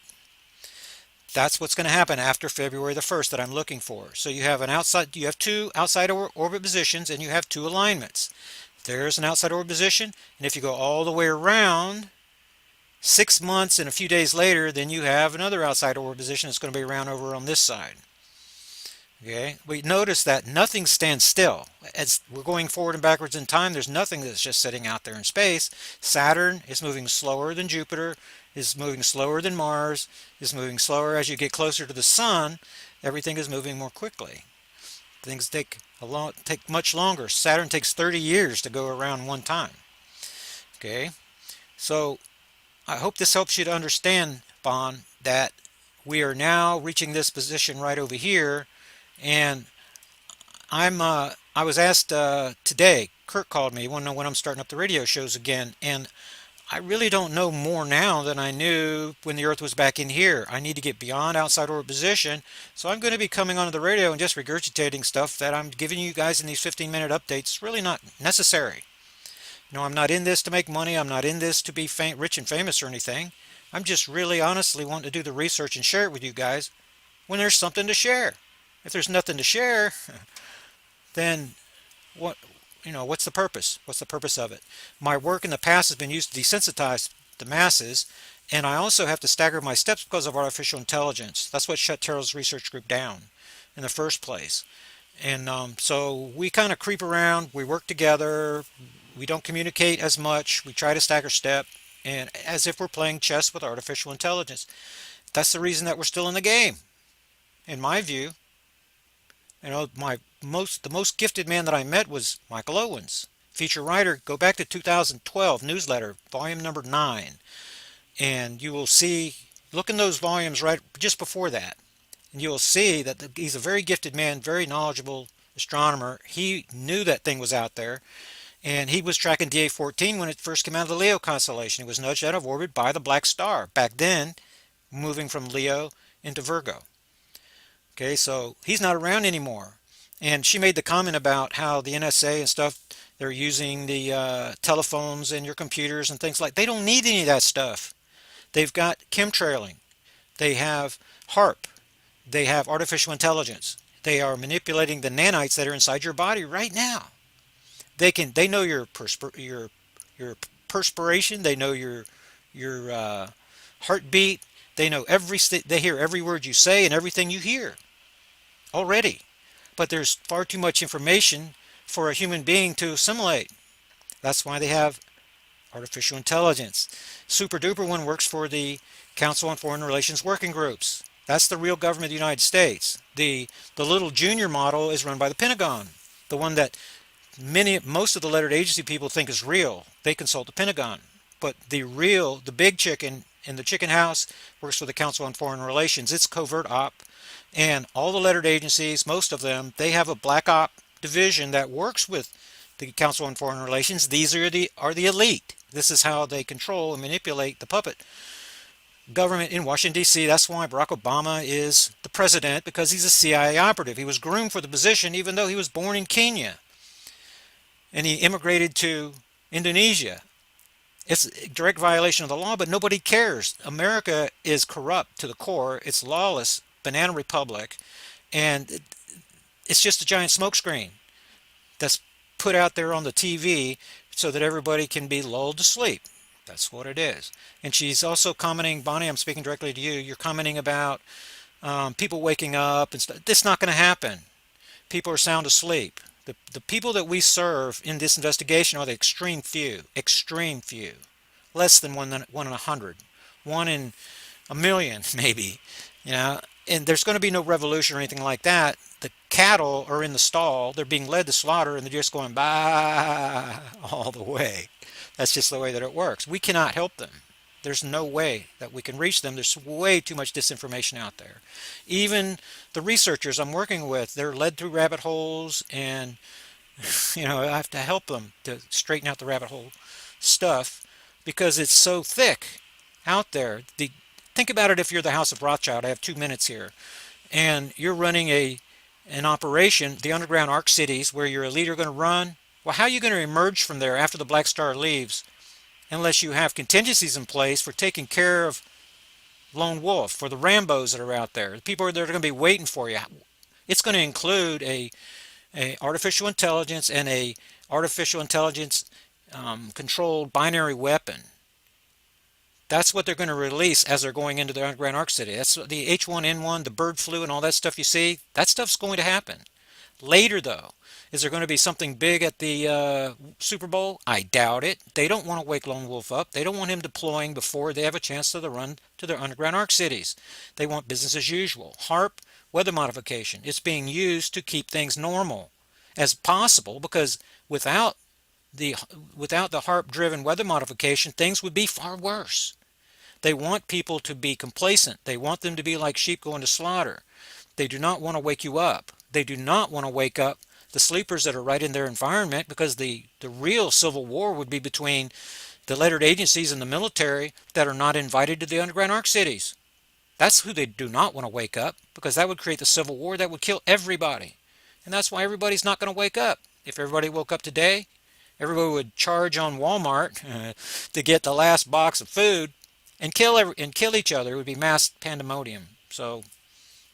S3: That's what's going to happen after February the 1st that I'm looking for. So you have 2 outside orbit positions, and you have 2 alignments. There's an outside orbit position, and if you go all the way around 6 months and a few days later, then you have another outside orbit position that's going to be around over on this side. Okay, we notice that nothing stands still. As we're going forward and backwards in time, there's nothing that's just sitting out there in space. Saturn is moving slower than Jupiter, is moving slower than Mars, is moving slower. As you get closer to the sun, everything is moving more quickly. Things take much longer. Saturn takes 30 years to go around one time. Okay, so I hope this helps you to understand, Bon, that we are now reaching this position right over here. And I was asked today, Kurt called me, he wanted to know when I'm starting up the radio shows again, and I really don't know more now than I knew when the Earth was back in here. I need to get beyond outside orbit position, so I'm going to be coming onto the radio and just regurgitating stuff that I'm giving you guys in these 15-minute updates. It's really not necessary. You know, I'm not in this to make money. I'm not in this to be rich and famous or anything. I'm just really honestly wanting to do the research and share it with you guys when there's something to share. If there's nothing to share, then what's the purpose? What's the purpose of it? My work in the past has been used to desensitize the masses, and I also have to stagger my steps because of artificial intelligence. That's what shut Terrell's research group down in the first place. And so we kind of creep around, we work together, we don't communicate as much, we try to stagger step, and as if we're playing chess with artificial intelligence. That's the reason that we're still in the game, in my view. You know, the most gifted man that I met was Michael Owens, feature writer. Go back to 2012 newsletter, volume number 9, and you will see. Look in those volumes right just before that, and you will see that he's a very gifted man, very knowledgeable astronomer. He knew that thing was out there, and he was tracking DA14 when it first came out of the Leo constellation. It was nudged out of orbit by the Black Star back then, moving from Leo into Virgo. Okay, so he's not around anymore. And she made the comment about how the NSA and stuff, they're using the telephones and your computers and things like. They don't need any of that stuff. They've got chemtrailing. They have HARP. They have artificial intelligence. They are manipulating the nanites that are inside your body right now. They know your perspiration. They know your heartbeat. They know they hear every word you say and everything you hear already. But there's far too much information for a human being to assimilate. That's why they have artificial intelligence. Super duper one works for the Council on Foreign Relations working groups. That's the real government of the United States. The little junior model is run by the Pentagon. The one that most of the lettered agency people think is real. They consult the Pentagon. But the big chicken in the chicken house works for the Council on Foreign Relations. It's covert op. And all the lettered agencies, most of them, they have a black op division that works with the Council on Foreign Relations. These are the elite. This is how they control and manipulate the puppet government in Washington, D.C. That's why Barack Obama is the president, because he's a CIA operative. He was groomed for the position even though he was born in Kenya. And he immigrated to Indonesia. It's a direct violation of the law, but nobody cares. America is corrupt to the core. It's lawless, banana republic, and it's just a giant smokescreen that's put out there on the TV so that everybody can be lulled to sleep. That's what it is. And she's also commenting, Bonnie, I'm speaking directly to you. You're commenting about people waking up and stuff. It's not going to happen. People are sound asleep. The people that we serve in this investigation are the extreme few, less than one in 100, one in a million maybe, you know. And there's going to be no revolution or anything like that. The cattle are in the stall. They're being led to slaughter, and they're just going bah all the way. That's just the way that it works. We cannot help them. There's no way that we can reach them. There's way too much disinformation out there. Even the researchers I'm working with, they're led through rabbit holes, and you know, I have to help them to straighten out the rabbit hole stuff because it's so thick out there. Think about it if you're the House of Rothschild. I have 2 minutes here. And you're running an operation, the underground arc cities, where your elite are going to run. Well, how are you going to emerge from there after the Black Star leaves unless you have contingencies in place for taking care of Lone Wolf, for the Rambos that are out there, the people that are going to be waiting for you? It's going to include a artificial intelligence and a artificial intelligence controlled binary weapon. That's what they're going to release as they're going into the underground arc city. That's the H1N1, the bird flu, and all that stuff you see. That stuff's going to happen. Later, though, is there going to be something big at the Super Bowl? I doubt it. They don't want to wake Lone Wolf up. They don't want him deploying before they have a chance to run to their underground arc cities. They want business as usual. HARP, weather modification. It's being used to keep things normal as possible, because without the HARP-driven weather modification, things would be far worse. They want people to be complacent. They want them to be like sheep going to slaughter. They do not want to wake you up. They do not want to wake up the sleepers that are right in their environment, because the real civil war would be between the lettered agencies and the military that are not invited to the underground arc cities. That's who they do not want to wake up, because that would create the civil war that would kill everybody. And that's why everybody's not going to wake up. If everybody woke up today, everybody would charge on Walmart to get the last box of food and kill each other. It would be mass pandemonium. So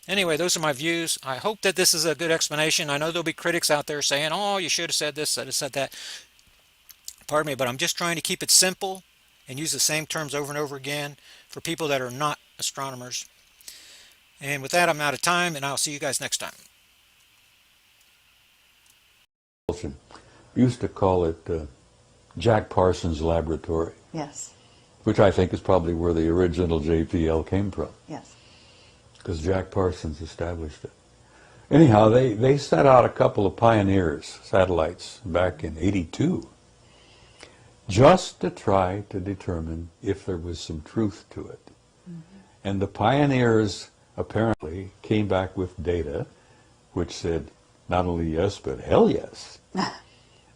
S3: anyway, those are my views. I hope that this is a good explanation. I know there'll be critics out there saying, oh, you should have said this, should have said that. Pardon me, but I'm just trying to keep it simple and use the same terms over and over again for people that are not astronomers. And with that, I'm out of time, and I'll see you guys next time.
S2: We used to call it Jack Parsons Laboratory.
S16: Yes.
S2: Which I think is probably where the original JPL came from.
S16: Yes.
S2: Because Jack Parsons established it. Anyhow, they set out a couple of Pioneers satellites back in '82 just to try to determine if there was some truth to it. Mm-hmm. And the Pioneers apparently came back with data which said not only yes, but hell yes.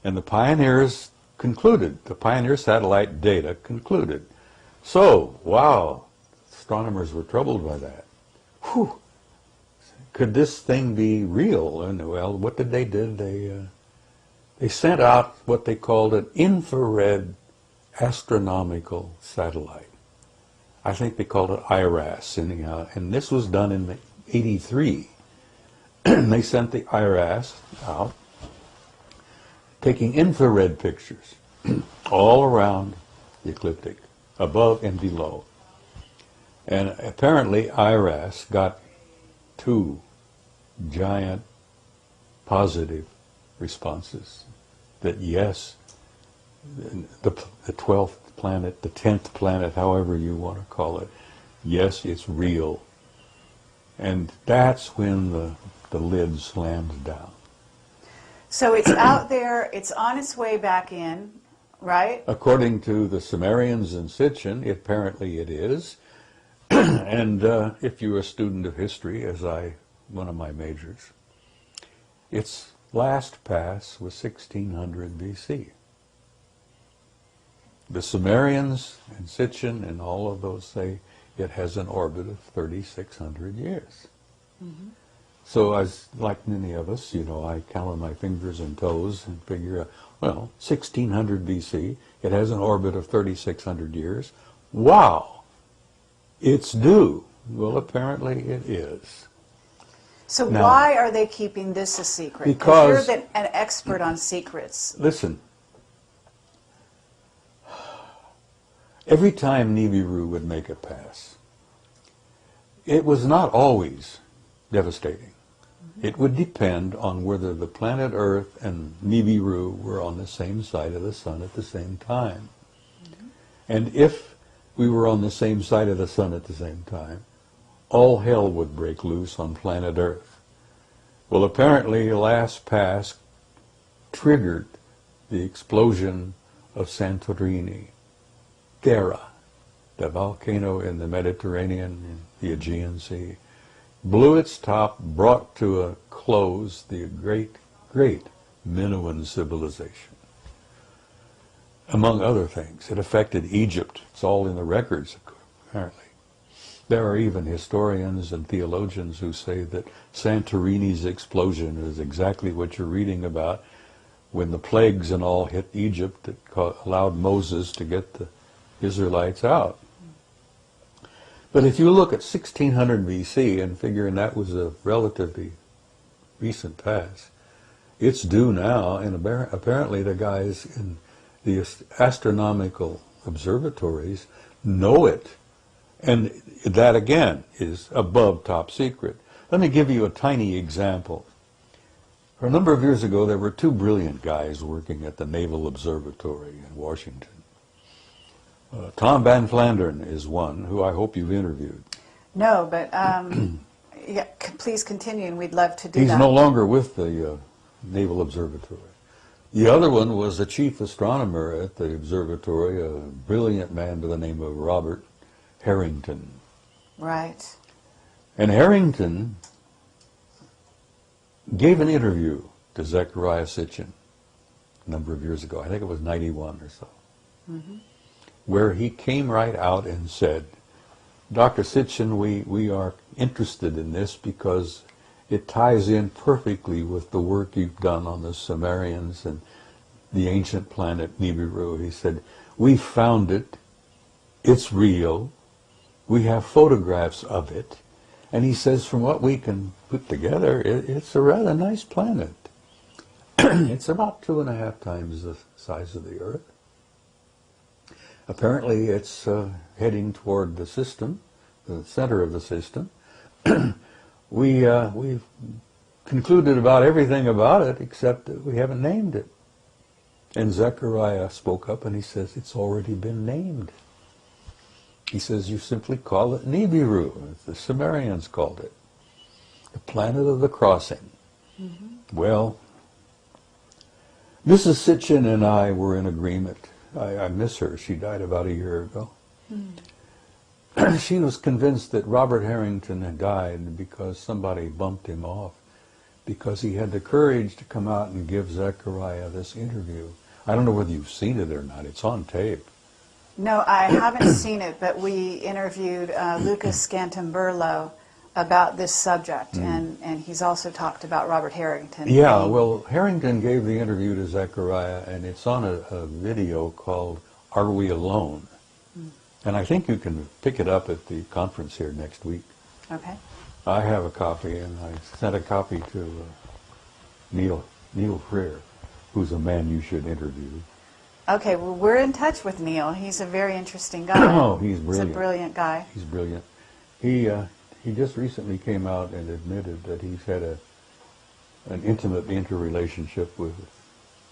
S2: And the Pioneers concluded, the Pioneer satellite data concluded. So, wow, astronomers were troubled by that. Whew. Could this thing be real? And well, what did they do? They sent out what they called an infrared astronomical satellite. I think they called it IRAS anyhow, and this was done in '83. They sent the IRAS out, taking infrared pictures all around the ecliptic, above and below. And apparently IRAS got 2 giant positive responses that yes, the 12th planet, the 10th planet, however you want to call it, yes, it's real. And that's when the lid slams down.
S16: So it's out there, it's on its way back in, right?
S2: According to the Sumerians in Sitchin, apparently it is. And if you're a student of history, as one of my majors, its last pass was 1600 BC. The Sumerians in Sitchin and all of those say it has an orbit of 3,600 years. Mm-hmm. So as like many of us, you know, I count on my fingers and toes and figure out, well, 1600 BC, it has an orbit of 3600 years. Wow, it's due. Well, apparently it is.
S16: So
S2: Now,
S16: why are they keeping this a secret?
S2: Because
S16: you're an expert on secrets.
S2: Listen, every time Nibiru would make a pass, it was not always devastating. It would depend on whether the planet Earth and Nibiru were on the same side of the sun at the same time. And if we were on the same side of the sun at the same time, all hell would break loose on planet Earth. Well, apparently, last pass triggered the explosion of Santorini, Thera, the volcano in the Mediterranean, in the Aegean Sea, blew its top, brought to a close the great Minoan civilization. Among other things, it affected Egypt. It's all in the records, apparently. There are even historians and theologians who say that Santorini's explosion is exactly what you're reading about when the plagues and all hit Egypt that allowed Moses to get the Israelites out. But if you look at 1600 BC and figuring that was a relatively recent pass, it's due now, and apparently the guys in the astronomical observatories know it. And that, again, is above top secret. Let me give you a tiny example. A number of years ago, there were two brilliant guys working at the Naval Observatory in Washington. Tom Van Flandern is one, who I hope you've interviewed.
S16: No, but yeah, please continue, and we'd love to do
S2: He's
S16: that.
S2: no longer with the Naval Observatory. The other one was the chief astronomer at the observatory, a brilliant man by the name of Robert Harrington.
S16: Right.
S2: And Harrington gave an interview to Zecharia Sitchin a number of years ago. I think it was 91 or so.
S16: Mm-hmm.
S2: Where he came right out and said, Dr. Sitchin, we are interested in this because it ties in perfectly with the work you've done on the Sumerians and the ancient planet Nibiru. He said, we found it, it's real, we have photographs of it, and he says from what we can put together, it's a rather nice planet. It's about 2.5 times the size of the Earth. Apparently it's heading toward the system, the center of the system. We've concluded about everything about it except that we haven't named it. And Zecharia spoke up and he says, it's already been named. He says, you simply call it Nibiru, as the Sumerians called it, the planet of the crossing. Mm-hmm. Well, Mrs. Sitchin and I were in agreement. I miss her. She died about a year ago. Mm. She was convinced that Robert Harrington had died because somebody bumped him off, because he had the courage to come out and give Zecharia this interview. I don't know whether you've seen it or not. It's on tape.
S16: No, I haven't seen it, but we interviewed Lucas Scantamburlo about this subject, and he's also talked about Robert Harrington.
S2: Yeah, well, Harrington gave the interview to Zecharia, and it's on a video called Are We Alone? And I think you can pick it up at the conference here next week.
S16: Okay.
S2: I have a copy, and I sent a copy to Neil Freer, who's a man you should interview.
S16: Okay, well, we're in touch with Neil. He's a very interesting guy.
S2: Oh, he's brilliant.
S16: He's a brilliant guy.
S2: He's brilliant. He just recently came out and admitted that he's had an intimate interrelationship with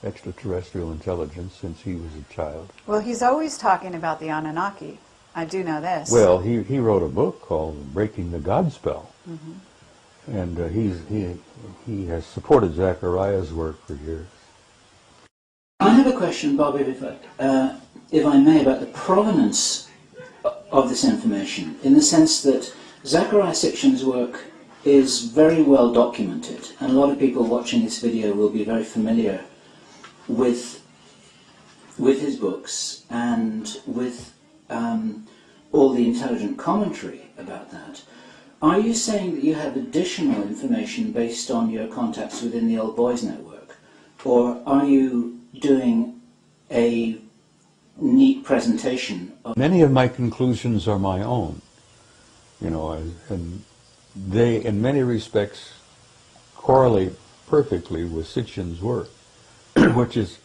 S2: extraterrestrial intelligence since he was a child.
S16: Well, he's always talking about the Anunnaki. I do know this.
S2: Well, he wrote a book called Breaking the God Spell. Mm-hmm. And he has supported Zechariah's work for years.
S4: I have a question, Bobby, if I may, about the provenance of this information, in the sense that Zecharia Sitchin's work is very well documented, and a lot of people watching this video will be very familiar with his books and with all the intelligent commentary about that. Are you saying that you have additional information based on your contacts within the Old Boys Network? Or are you doing a neat presentation of...
S2: Many of my conclusions are my own, you know, and they, in many respects, correlate perfectly with Sitchin's work, which is,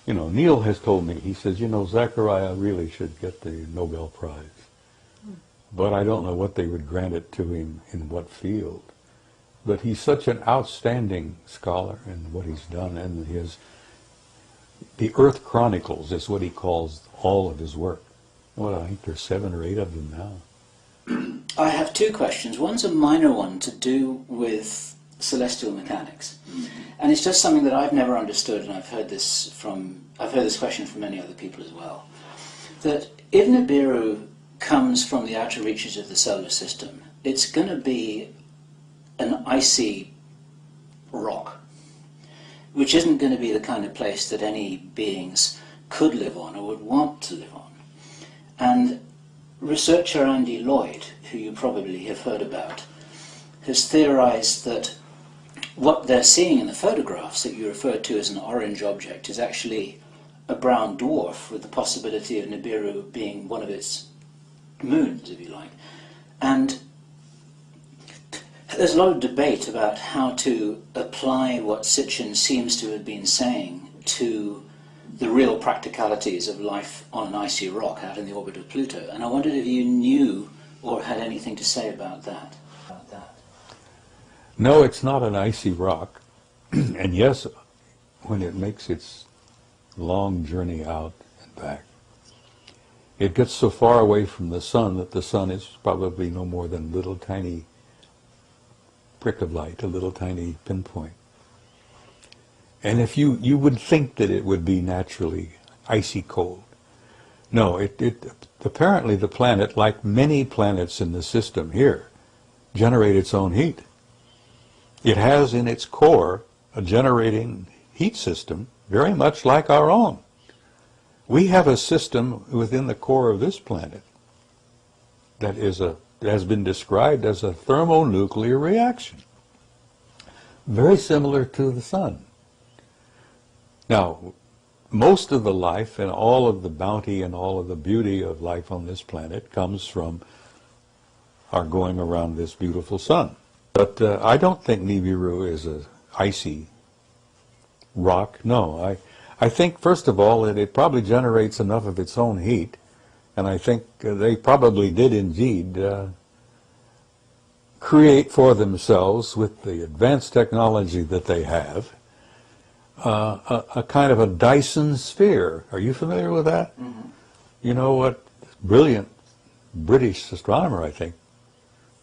S2: you know, Neil has told me, he says, you know, Zachariah really should get the Nobel Prize. But I don't know what they would grant it to him in what field. But he's such an outstanding scholar in what he's done, and the Earth Chronicles is what he calls all of his work. Well, I think there's 7 or 8 of them now.
S4: I have 2 questions. One's a minor one to do with celestial mechanics. And it's just something that I've never understood, and I've heard this question from many other people as well. That if Nibiru comes from the outer reaches of the solar system, it's going to be an icy rock, which isn't going to be the kind of place that any beings could live on or would want to live on. And researcher Andy Lloyd, who you probably have heard about, has theorized that what they're seeing in the photographs that you referred to as an orange object is actually a brown dwarf, with the possibility of Nibiru being one of its moons, if you like. And there's a lot of debate about how to apply what Sitchin seems to have been saying to the real practicalities of life on an icy rock out in the orbit of Pluto. And I wondered if you knew or had anything to say about that.
S2: No, it's not an icy rock. And yes, when it makes its long journey out and back, it gets so far away from the sun that the sun is probably no more than a little tiny prick of light, a little tiny pinpoint. And if you would think that it would be naturally icy cold. No, apparently the planet, like many planets in the system here, generate its own heat. It has in its core a generating heat system very much like our own. We have a system within the core of this planet that has been described as a thermonuclear reaction, very similar to the sun. Now, most of the life and all of the bounty and all of the beauty of life on this planet comes from our going around this beautiful sun. But I don't think Nibiru is an icy rock. No, I think, first of all, that it probably generates enough of its own heat, and I think they probably did indeed create for themselves, with the advanced technology that they have, a kind of a Dyson sphere. Are you familiar with that? Mm-hmm. You know what brilliant British astronomer, I think,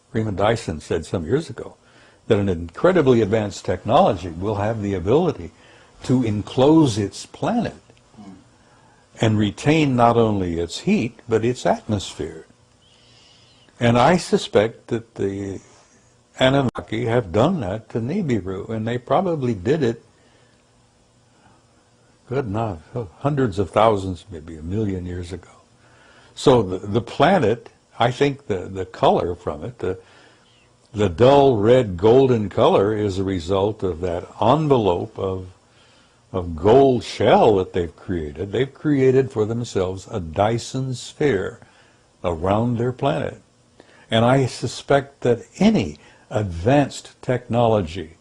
S2: Freeman Dyson, said some years ago, that an incredibly advanced technology will have the ability to enclose its planet and retain not only its heat, but its atmosphere. And I suspect that the Anunnaki have done that to Nibiru, and they probably did it, good enough, hundreds of thousands, maybe 1 million years ago. So the planet, I think the color from it, the dull red golden color, is a result of that envelope of gold shell that they've created. They've created for themselves a Dyson sphere around their planet. And I suspect that any advanced technology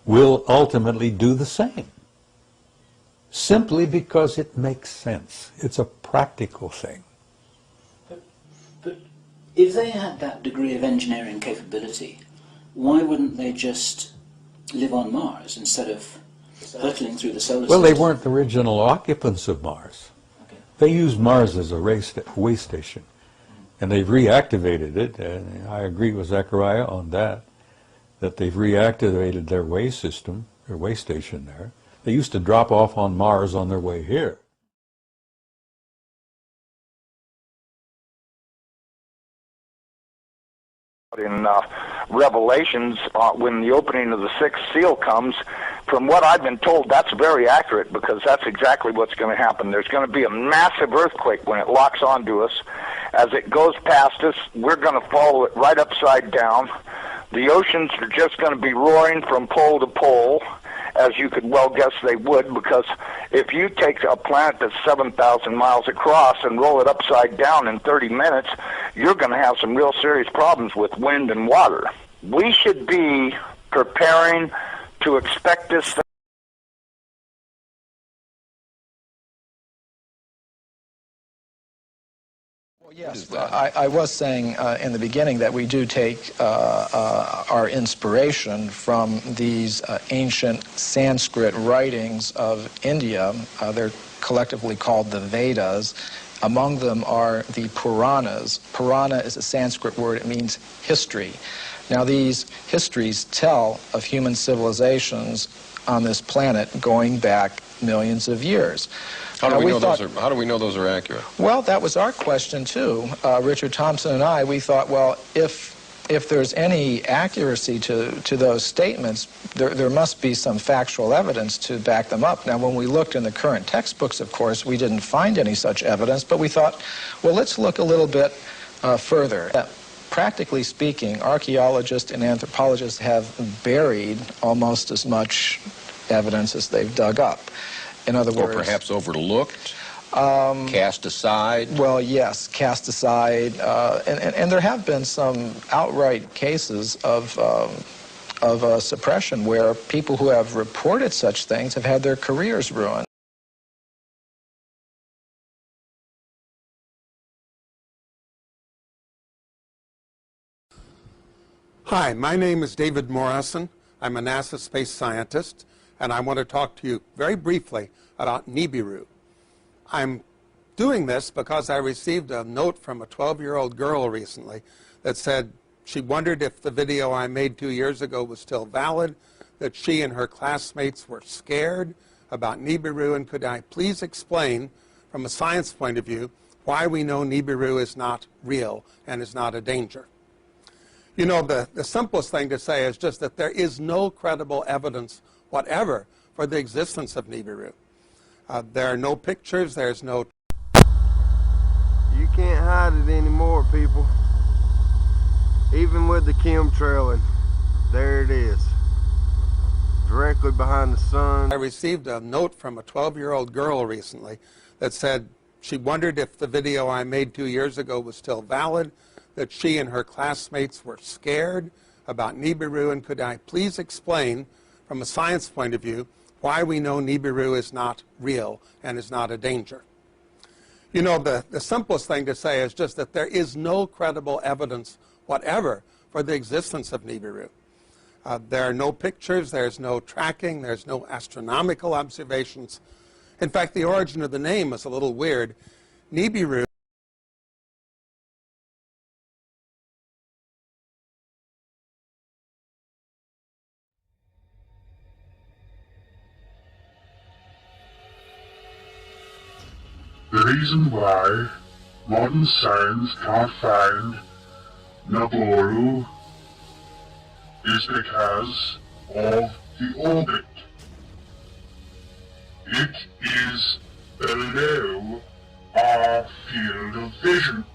S2: will ultimately do the same, simply because it makes sense. It's a practical thing.
S4: But if they had that degree of engineering capability, why wouldn't they just live on Mars instead of hurtling through the solar system?
S2: Well, they weren't the original occupants of Mars. Okay. They used Mars as a way station, and they've reactivated it, and I agree with Zachariah on that they've reactivated their way system, their way station there. They used to drop off on Mars on their way here.
S8: In Revelations, when the opening of the sixth seal comes, from what I've been told, that's very accurate, because that's exactly what's going to happen. There's going to be a massive earthquake when it locks onto us, As it goes past us, we're going to follow it right upside down. The oceans are just going to be roaring from pole to pole, as you could well guess they would, because if you take a planet that's 7,000 miles across and roll it upside down in 30 minutes, you're going to have some real serious problems with wind and water. We should be preparing to expect this.
S10: Yes, I was saying in the beginning that we do take our inspiration from these ancient Sanskrit writings of India. They're collectively called the Vedas. Among them are the Puranas. Purana is a Sanskrit word. It means history. Now, these histories tell of human civilizations on this planet going back millions of years.
S22: How do we know those are accurate?
S10: Well, that was our question too. Richard Thompson and I, we thought, well, if there's any accuracy to those statements, there must be some factual evidence to back them up. Now, when we looked in the current textbooks, of course, we didn't find any such evidence, but we thought, well, let's look a little bit further. Practically speaking, archaeologists and anthropologists have buried almost as much evidence as they've dug up. In other words,
S22: or perhaps overlooked, cast aside.
S10: Well, yes, cast aside, and there have been some outright cases of suppression where people who have reported such things have had their careers ruined.
S23: Hi, my name is David Morrison. I'm a NASA space scientist, and I want to talk to you very briefly about Nibiru. I'm doing this because I received a note from a 12-year-old girl recently that said she wondered if the video I made 2 years ago was still valid, that she and her classmates were scared about Nibiru, and could I please explain, from a science point of view, why we know Nibiru is not real and is not a danger. You know, the simplest thing to say is just that there is no credible evidence whatever for the existence of Nibiru. There are no pictures, there's no...
S24: You can't hide it anymore, people. Even with the chemtrailing, there it is. Directly behind the sun.
S23: I received a note from a 12-year-old girl recently that said she wondered if the video I made 2 years ago was still valid, that she and her classmates were scared about Nibiru, and could I please explain, from a science point of view, why we know Nibiru is not real and is not a danger. You know, the simplest thing to say is just that there is no credible evidence whatever for the existence of Nibiru. There are no pictures, there's no tracking, there's no astronomical observations. In fact, the origin of the name is a little weird. Nibiru
S25: The reason why modern science can't find Nibiru is because of the orbit. It is below our field of vision.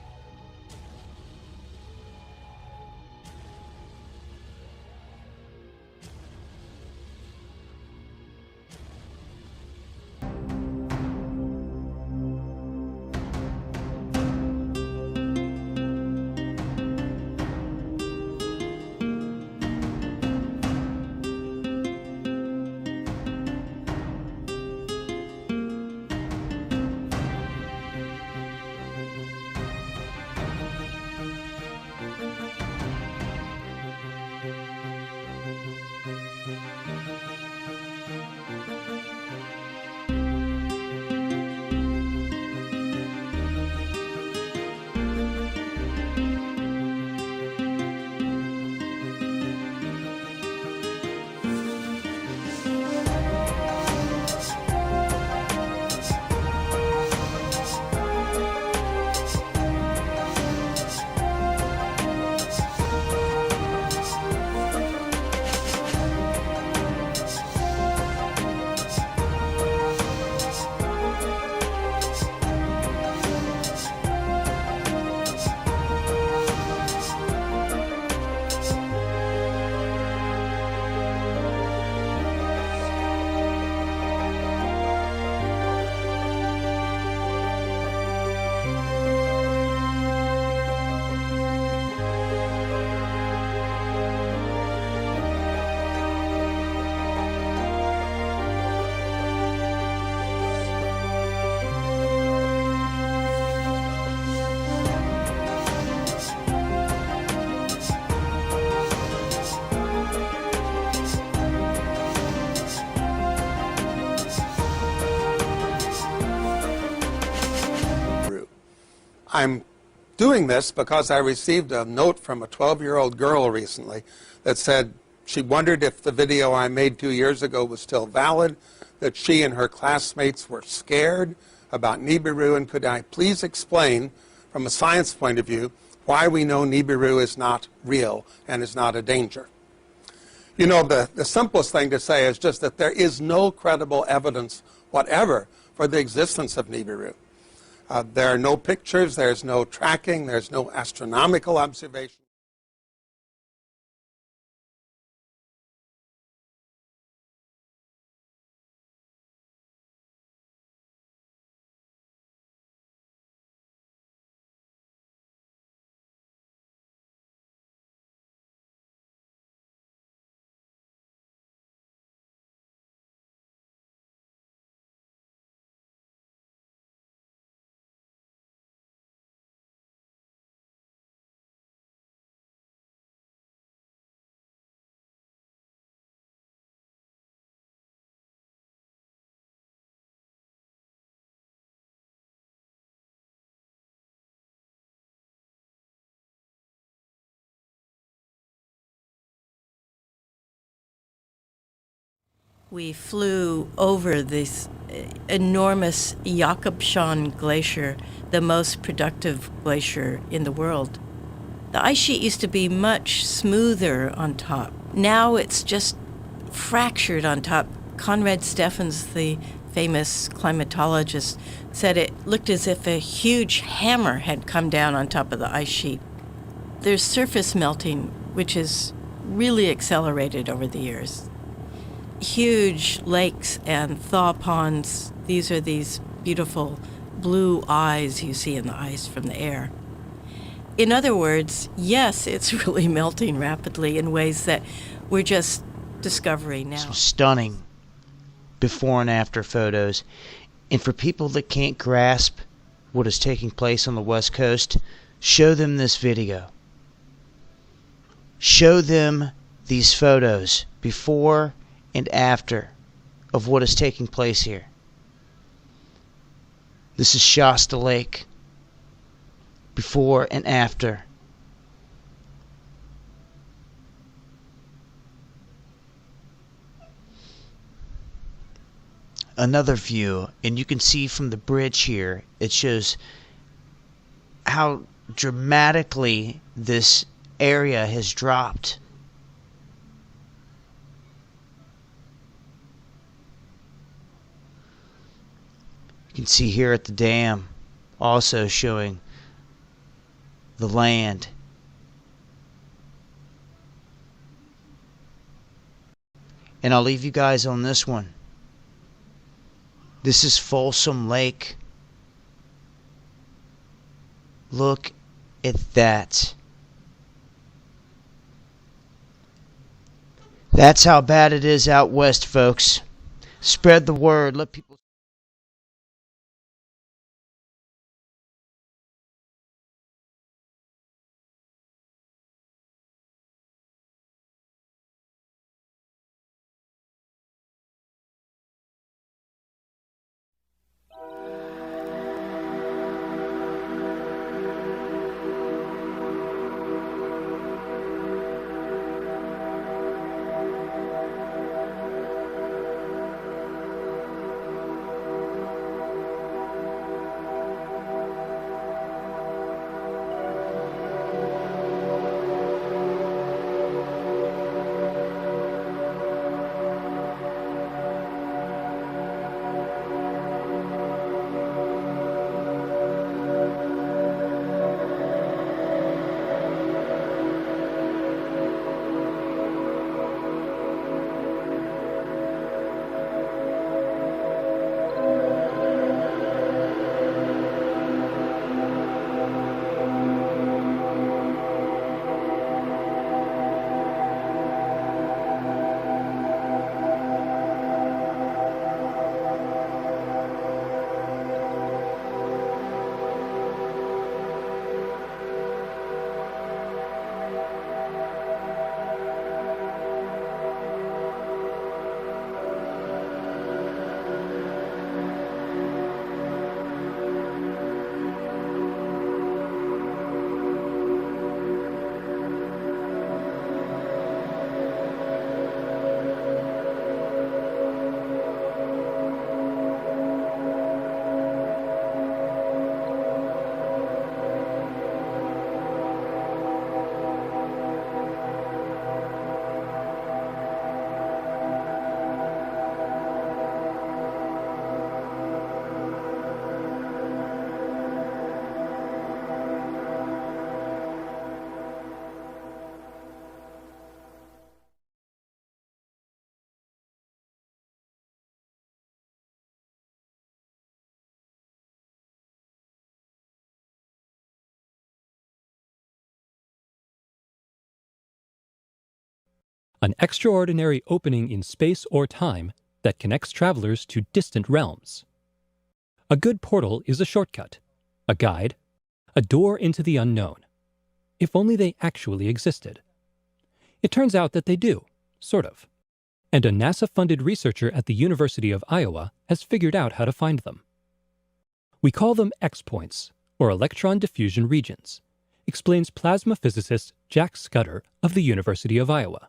S23: I'm doing this because I received a note from a 12-year-old girl recently that said she wondered if the video I made 2 years ago was still valid, that she and her classmates were scared about Nibiru, and could I please explain, from a science point of view, why we know Nibiru is not real and is not a danger. You know, the simplest thing to say is just that there is no credible evidence whatever for the existence of Nibiru. There are no pictures, there's no tracking, there's no astronomical observation.
S1: We flew over this enormous Jakobshavn Glacier, the most productive glacier in the world. The ice sheet used to be much smoother on top. Now it's just fractured on top. Conrad Steffens, the famous climatologist, said it looked as if a huge hammer had come down on top of the ice sheet. There's surface melting, which has really accelerated over the years. Huge lakes and thaw ponds. These are these beautiful blue eyes you see in the ice from the air. In other words, yes, it's really melting rapidly in ways that we're just discovering now.
S5: Some stunning before and after photos. And for people that can't grasp what is taking place on the West Coast, show them this video. Show them these photos before and after of what is taking place here. This is Shasta Lake, before and after. Another view, and you can see from the bridge here, it shows how dramatically this area has dropped. You can see here at the dam, also showing the land. And I'll leave you guys on this one. This is Folsom Lake. Look at that. That's how bad it is out west, folks. Spread the word. Let people
S6: an extraordinary opening in space or time that connects travelers to distant realms. A good portal is a shortcut, a guide, a door into the unknown, if only they actually existed. It turns out that they do, sort of. And a NASA-funded researcher at the University of Iowa has figured out how to find them. We call them X-points, or electron diffusion regions, explains plasma physicist Jack Scudder of the University of Iowa.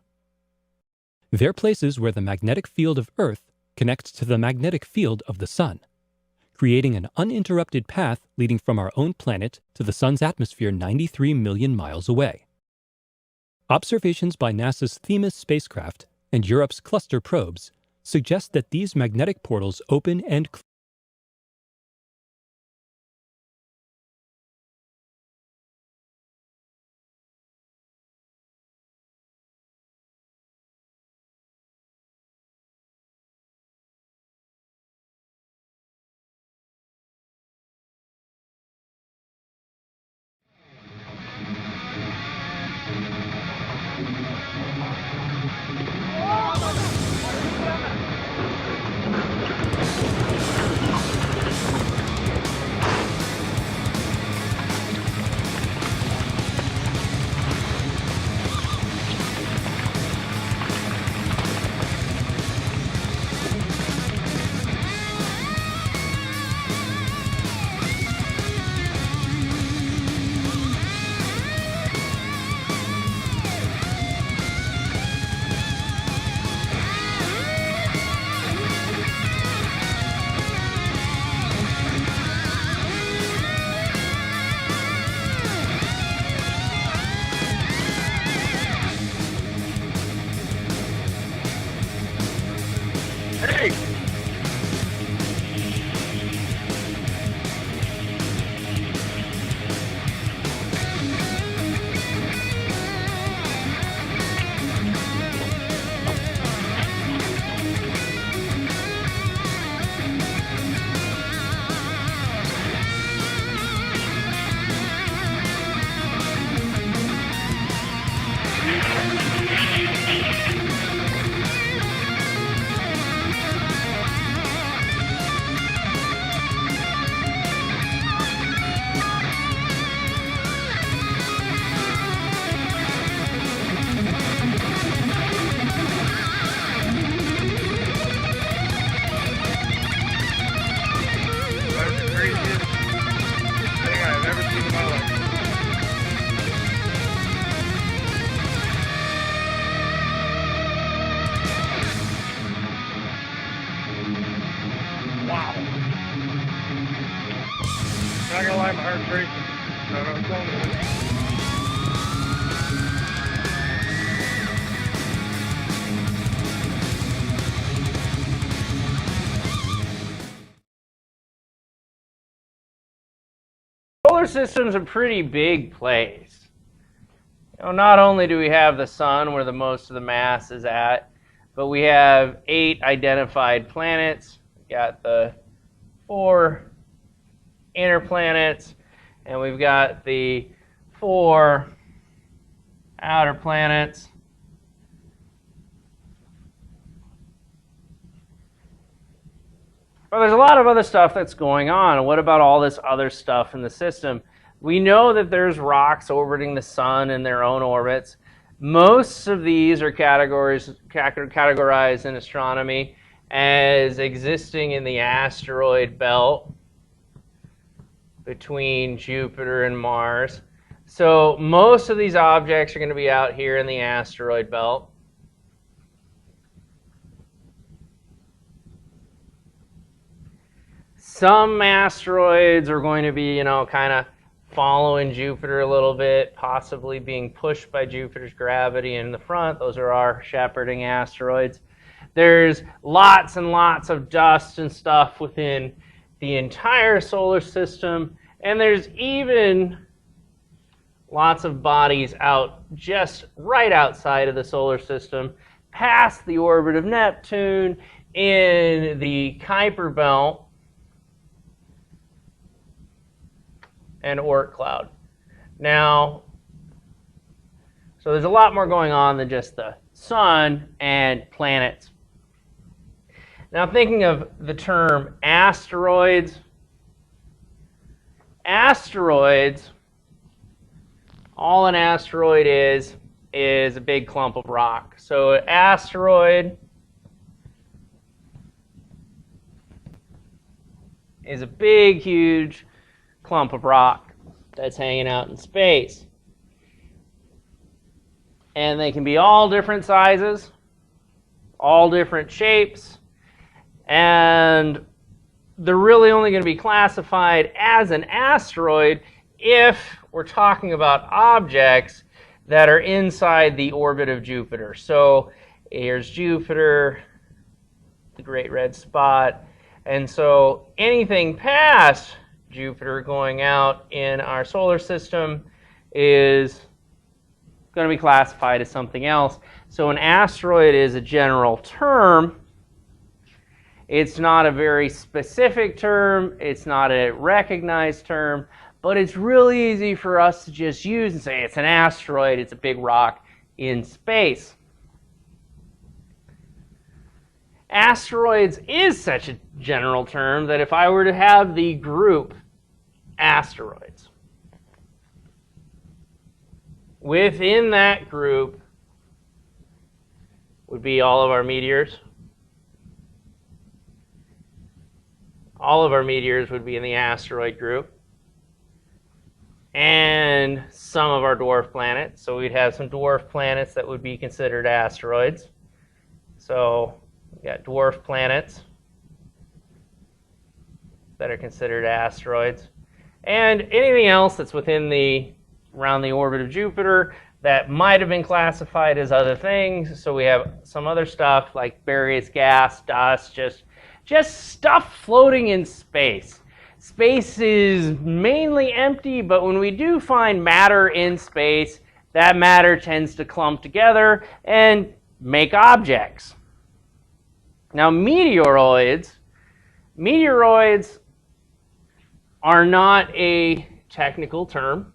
S6: They're places where the magnetic field of Earth connects to the magnetic field of the Sun, creating an uninterrupted path leading from our own planet to the Sun's atmosphere 93 million miles away. Observations by NASA's Themis spacecraft and Europe's cluster probes suggest that these magnetic portals open and close.
S9: Not gonna lie, my heart's racing. No, I'm telling you.
S11: Solar system's a pretty big place. You know, not only do we have the sun where the most of the mass is at, but we have 8 identified planets. We got the 4 inner planets, and we've got the 4 outer planets. But there's a lot of other stuff that's going on. What about all this other stuff in the system? We know that there's rocks orbiting the sun in their own orbits. Most of these are categorized in astronomy as existing in the asteroid belt between Jupiter and Mars. So most of these objects are going to be out here in the asteroid belt. Some asteroids are going to be, you know, kind of following Jupiter a little bit, possibly being pushed by Jupiter's gravity in the front. Those are our shepherding asteroids. There's lots and lots of dust and stuff within the entire solar system, and there's even lots of bodies out just right outside of the solar system, past the orbit of Neptune, in the Kuiper belt and Oort cloud. Now, so there's a lot more going on than just the sun and planets. Now, thinking of the term asteroids, all an asteroid is a big clump of rock. So an asteroid is a big, huge clump of rock that's hanging out in space. And they can be all different sizes, all different shapes, and they're really only going to be classified as an asteroid if we're talking about objects that are inside the orbit of Jupiter. So here's Jupiter, the great red spot, and so anything past Jupiter going out in our solar system is going to be classified as something else. So an asteroid is a general term. It's not a very specific term. It's not a recognized term, but it's really easy for us to just use and say it's an asteroid, it's a big rock in space. Asteroids is such a general term that if I were to have the group asteroids, within that group would be all of our meteors. All of our meteors would be in the asteroid group. And some of our dwarf planets. So we'd have some dwarf planets that would be considered asteroids. So we got dwarf planets that are considered asteroids. And anything else that's within around the orbit of Jupiter that might have been classified as other things. So we have some other stuff like various gas, dust, just stuff floating in space. Space is mainly empty, but when we do find matter in space, that matter tends to clump together and make objects. Now, meteoroids are not a technical term,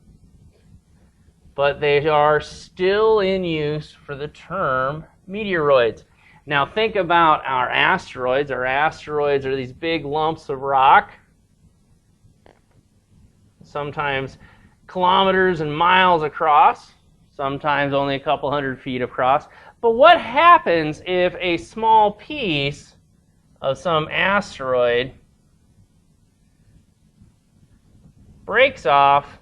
S11: but they are still in use for the term meteoroids. Now, think about our asteroids. Our asteroids are these big lumps of rock, sometimes kilometers and miles across, sometimes only a couple hundred feet across. But what happens if a small piece of some asteroid breaks off,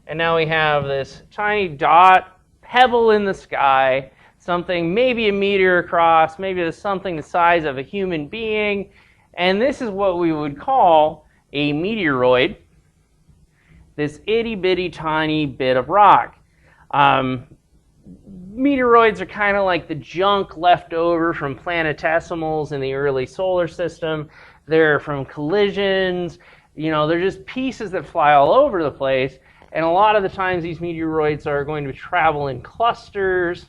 S11: and now we have this tiny dot, pebble in the sky, something maybe a meter across, maybe there's something the size of a human being, and this is what we would call a meteoroid, this itty-bitty tiny bit of rock. Meteoroids are kind of like the junk left over from planetesimals in the early solar system. They're from collisions. They're just pieces that fly all over the place. And a lot of the times these meteoroids are going to travel in clusters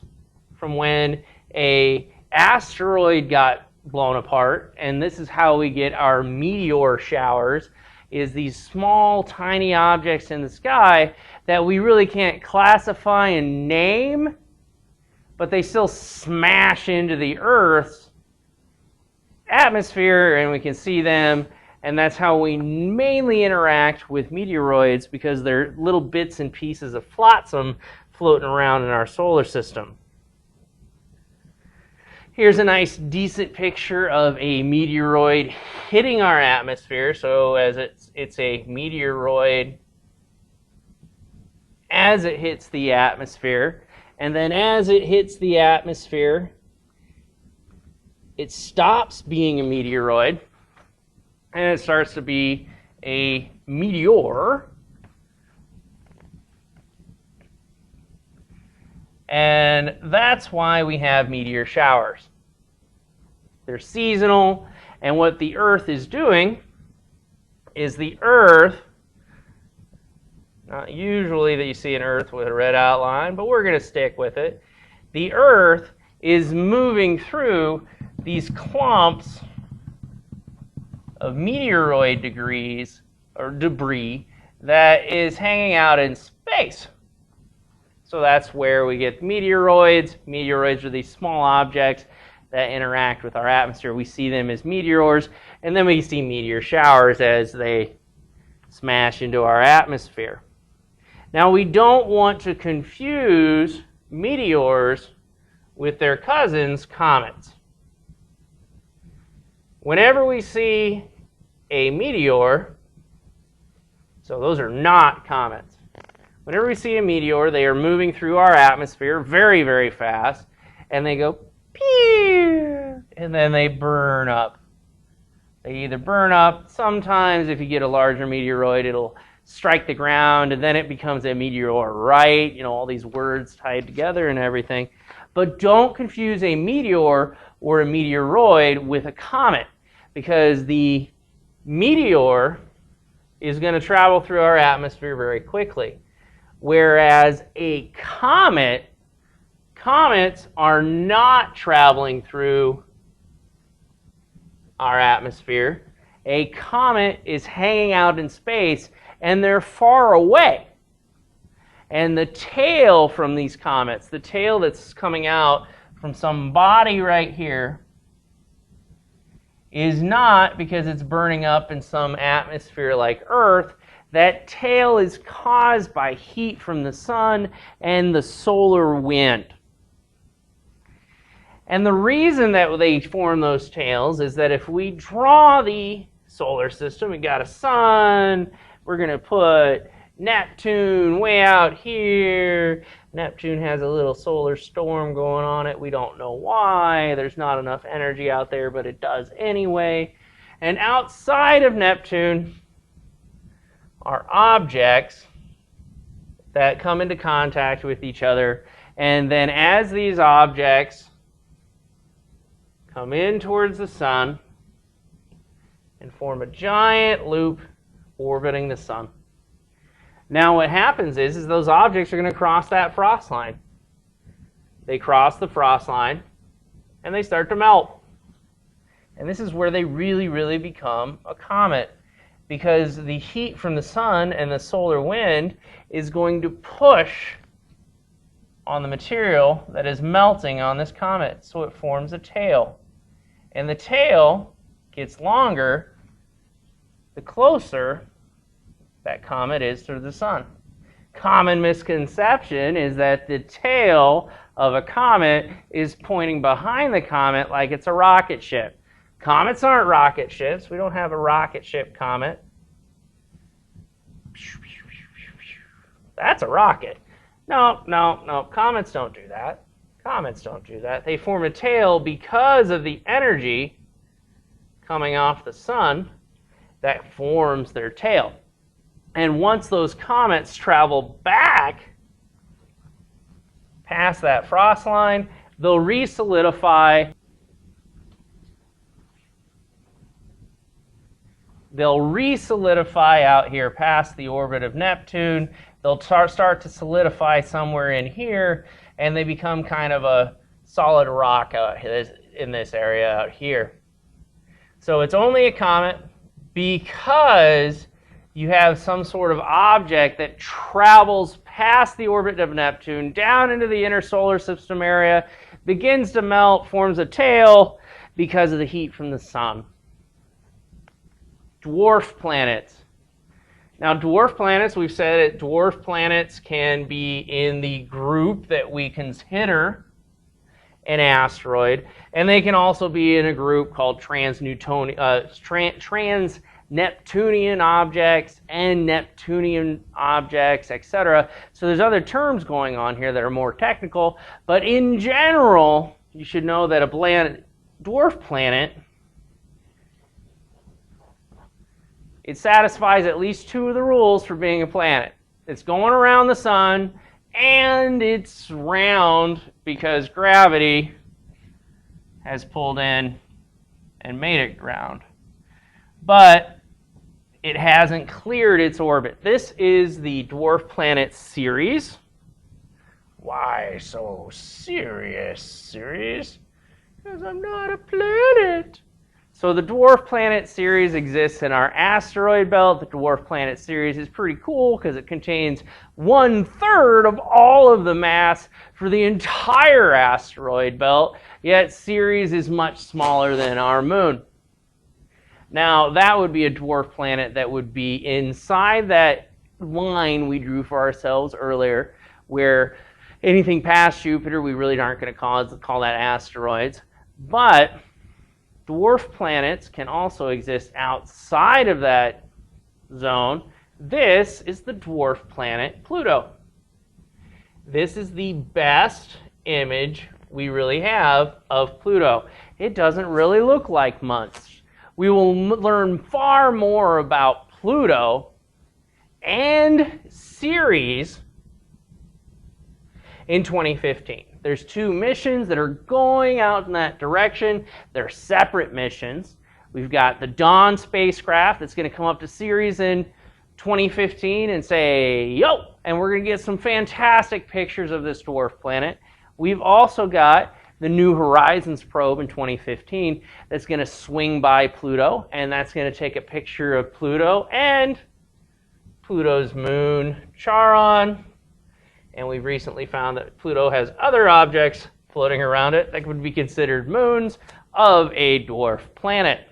S11: from when an asteroid got blown apart. And this is how we get our meteor showers, is these small, tiny objects in the sky that we really can't classify and name, but they still smash into the Earth's atmosphere and we can see them. And that's how we mainly interact with meteoroids, because they're little bits and pieces of flotsam floating around in our solar system. Here's a nice, decent picture of a meteoroid hitting our atmosphere. So as it's a meteoroid as it hits the atmosphere. And then as it hits the atmosphere, it stops being a meteoroid, and it starts to be a meteor. And that's why we have meteor showers. They're seasonal, and what the Earth is doing is the Earth, not usually that you see an Earth with a red outline, but we're going to stick with it. The Earth is moving through these clumps of meteoroid debris that is hanging out in space. So that's where we get meteoroids. Meteoroids are these small objects that interact with our atmosphere. We see them as meteors, and then we see meteor showers as they smash into our atmosphere. Now, we don't want to confuse meteors with their cousins, comets. Whenever we see a meteor, so those are not comets. Whenever we see a meteor, they are moving through our atmosphere very, very fast, and they go, pew, and then they burn up. They either burn up, sometimes if you get a larger meteoroid, it'll strike the ground, and then it becomes a meteorite, you know, all these words tied together and everything. But don't confuse a meteor or a meteoroid with a comet, because the meteor is going to travel through our atmosphere very quickly, whereas a comet, comets are not traveling through our atmosphere. A comet is hanging out in space, and they're far away. And the tail from these comets, the tail that's coming out from some body right here, is not because it's burning up in some atmosphere like Earth. That tail is caused by heat from the sun and the solar wind. And the reason that they form those tails is that if we draw the solar system, we got a sun, we're going to put Neptune way out here. Neptune has a little solar storm going on it. We don't know why. There's not enough energy out there, but it does anyway. And outside of Neptune are objects that come into contact with each other. And then as these objects come in towards the sun and form a giant loop orbiting the sun. Now what happens is those objects are going to cross that frost line. They cross the frost line and they start to melt. And this is where they really, really become a comet, because the heat from the sun and the solar wind is going to push on the material that is melting on this comet, so it forms a tail. And the tail gets longer the closer that comet is to the sun. Common misconception is that the tail of a comet is pointing behind the comet like it's a rocket ship. Comets aren't rocket ships. We don't have a rocket ship comet. That's a rocket. No. Comets don't do that. Comets don't do that. They form a tail because of the energy coming off the sun that forms their tail. And once those comets travel back past that frost line, they'll re-solidify. They'll re-solidify out here past the orbit of Neptune. They'll start to solidify somewhere in here, and they become kind of a solid rock out in this area out here. So it's only a comet because you have some sort of object that travels past the orbit of Neptune, down into the inner solar system area, begins to melt, forms a tail because of the heat from the sun. Dwarf planets. Now, dwarf planets, we've said that dwarf planets can be in the group that we consider an asteroid, and they can also be in a group called trans-Neptunian objects and Neptunian objects, etc. So there's other terms going on here that are more technical, but in general, you should know that a dwarf planet, it satisfies at least two of the rules for being a planet. It's going around the sun, and it's round because gravity has pulled in and made it round. But it hasn't cleared its orbit. This is the dwarf planet series. Why so serious? Because I'm not a planet. So the dwarf planet series exists in our asteroid belt. The dwarf planet series is pretty cool because it contains 1/3 of all of the mass for the entire asteroid belt, yet Ceres is much smaller than our moon. Now, that would be a dwarf planet that would be inside that line we drew for ourselves earlier, where anything past Jupiter, we really aren't going to call that asteroids. But dwarf planets can also exist outside of that zone. This is the dwarf planet Pluto. This is the best image we really have of Pluto. It doesn't really look like much. We will learn far more about Pluto and Ceres in 2015. There's 2 missions that are going out in that direction. They're separate missions. We've got the Dawn spacecraft that's going to come up to Ceres in 2015 and say, yo, and we're going to get some fantastic pictures of this dwarf planet. We've also got the New Horizons probe in 2015 that's going to swing by Pluto, and that's going to take a picture of Pluto and Pluto's moon, Charon. And we've recently found that Pluto has other objects floating around it that would be considered moons of a dwarf planet.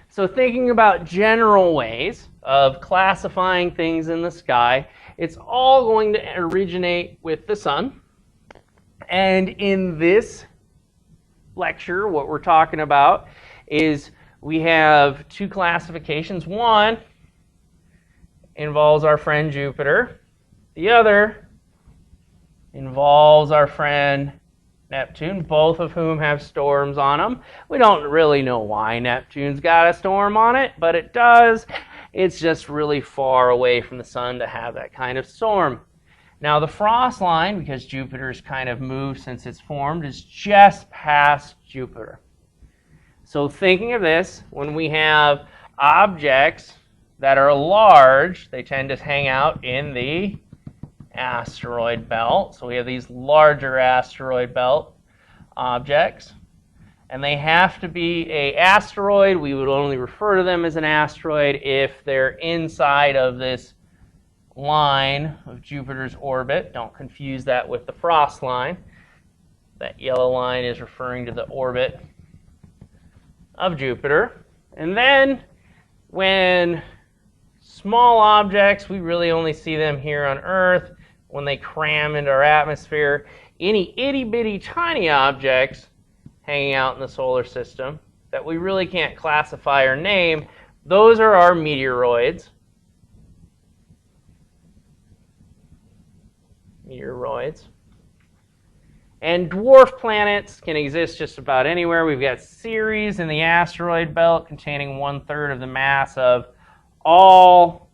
S11: So thinking about general ways of classifying things in the sky, it's all going to originate with the sun. And in this lecture, what we're talking about is we have 2 classifications. One involves our friend Jupiter. The other involves our friend Neptune, both of whom have storms on them. We don't really know why Neptune's got a storm on it, but it does. It's just really far away from the sun to have that kind of storm. Now the frost line, because Jupiter's kind of moved since it's formed, is just past Jupiter. So thinking of this, when we have objects that are large, they tend to hang out in the asteroid belt. So we have these larger asteroid belt objects, and they have to be an asteroid. We would only refer to them as an asteroid if they're inside of this line of Jupiter's orbit. Don't confuse that with the frost line. That yellow line is referring to the orbit of Jupiter. And then when small objects, we really only see them here on Earth when they cram into our atmosphere. Any itty-bitty tiny objects hanging out in the solar system that we really can't classify or name, those are our meteoroids. And dwarf planets can exist just about anywhere. We've got Ceres in the asteroid belt containing 1/3 of the mass of all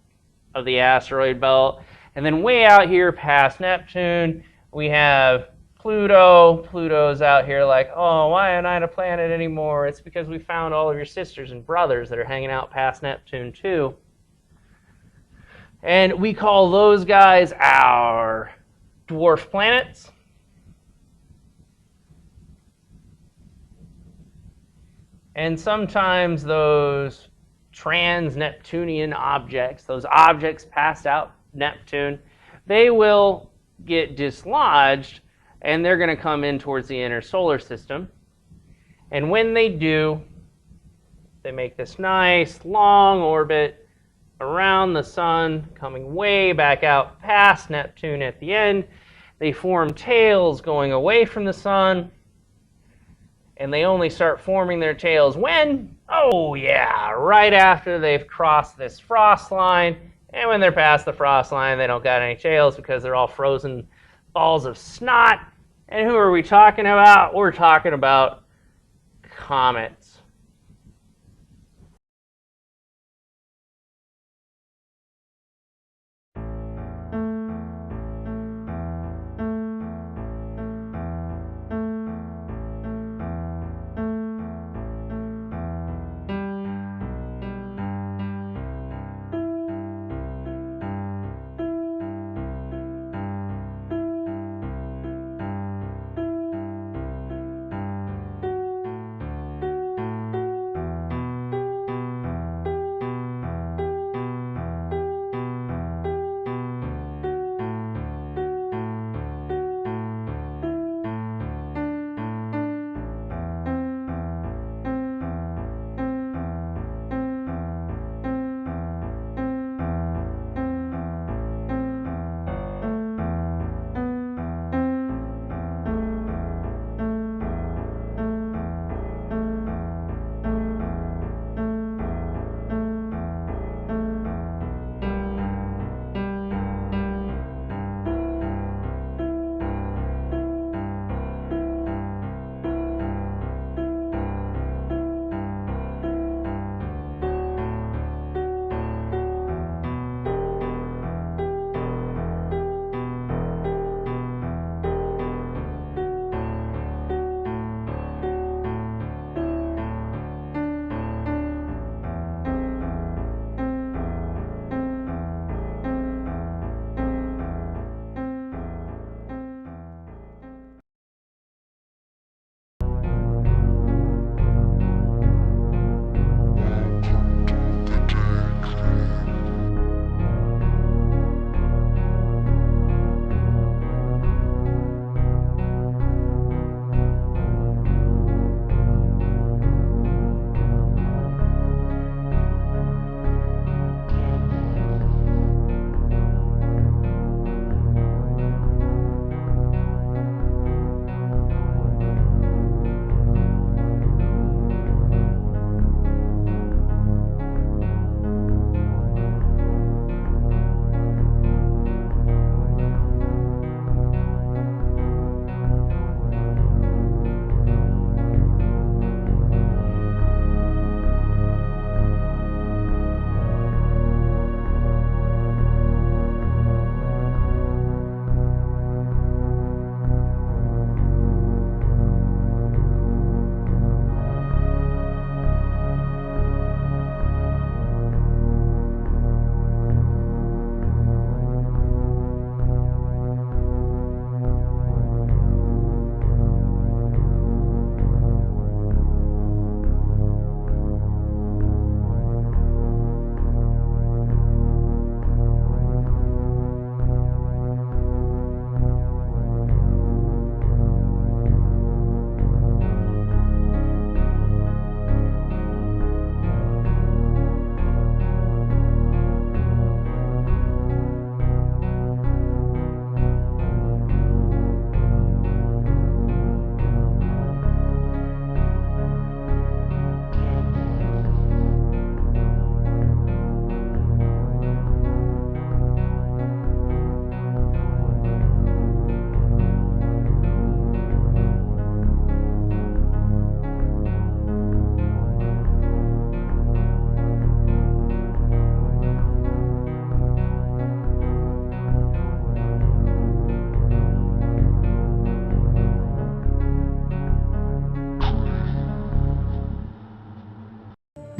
S11: of the asteroid belt. And then way out here past Neptune, we have Pluto. Pluto's out here like, oh, why am I not a planet anymore? It's because we found all of your sisters and brothers that are hanging out past Neptune too. And we call those guys our dwarf planets. And sometimes those trans-Neptunian objects, those objects passed out Neptune, they will get dislodged and they're going to come in towards the inner solar system. And when they do, they make this nice long orbit around the sun, coming way back out past Neptune at the end. They form tails going away from the sun, and they only start forming their tails when? Oh yeah, right after they've crossed this frost line. And when they're past the frost line, they don't got any tails because they're all frozen balls of snot. And who are we talking about? We're talking about comets.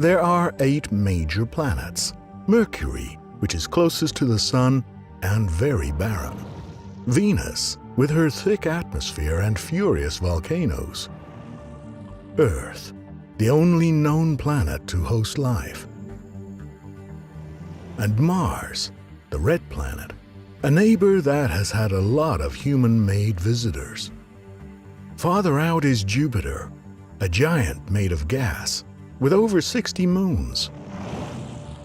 S7: There are 8 major planets. Mercury, which is closest to the Sun and very barren. Venus, with her thick atmosphere and furious volcanoes. Earth, the only known planet to host life. And Mars, the red planet, a neighbor that has had a lot of human-made visitors. Farther out is Jupiter, a giant made of gas, with over 60 moons.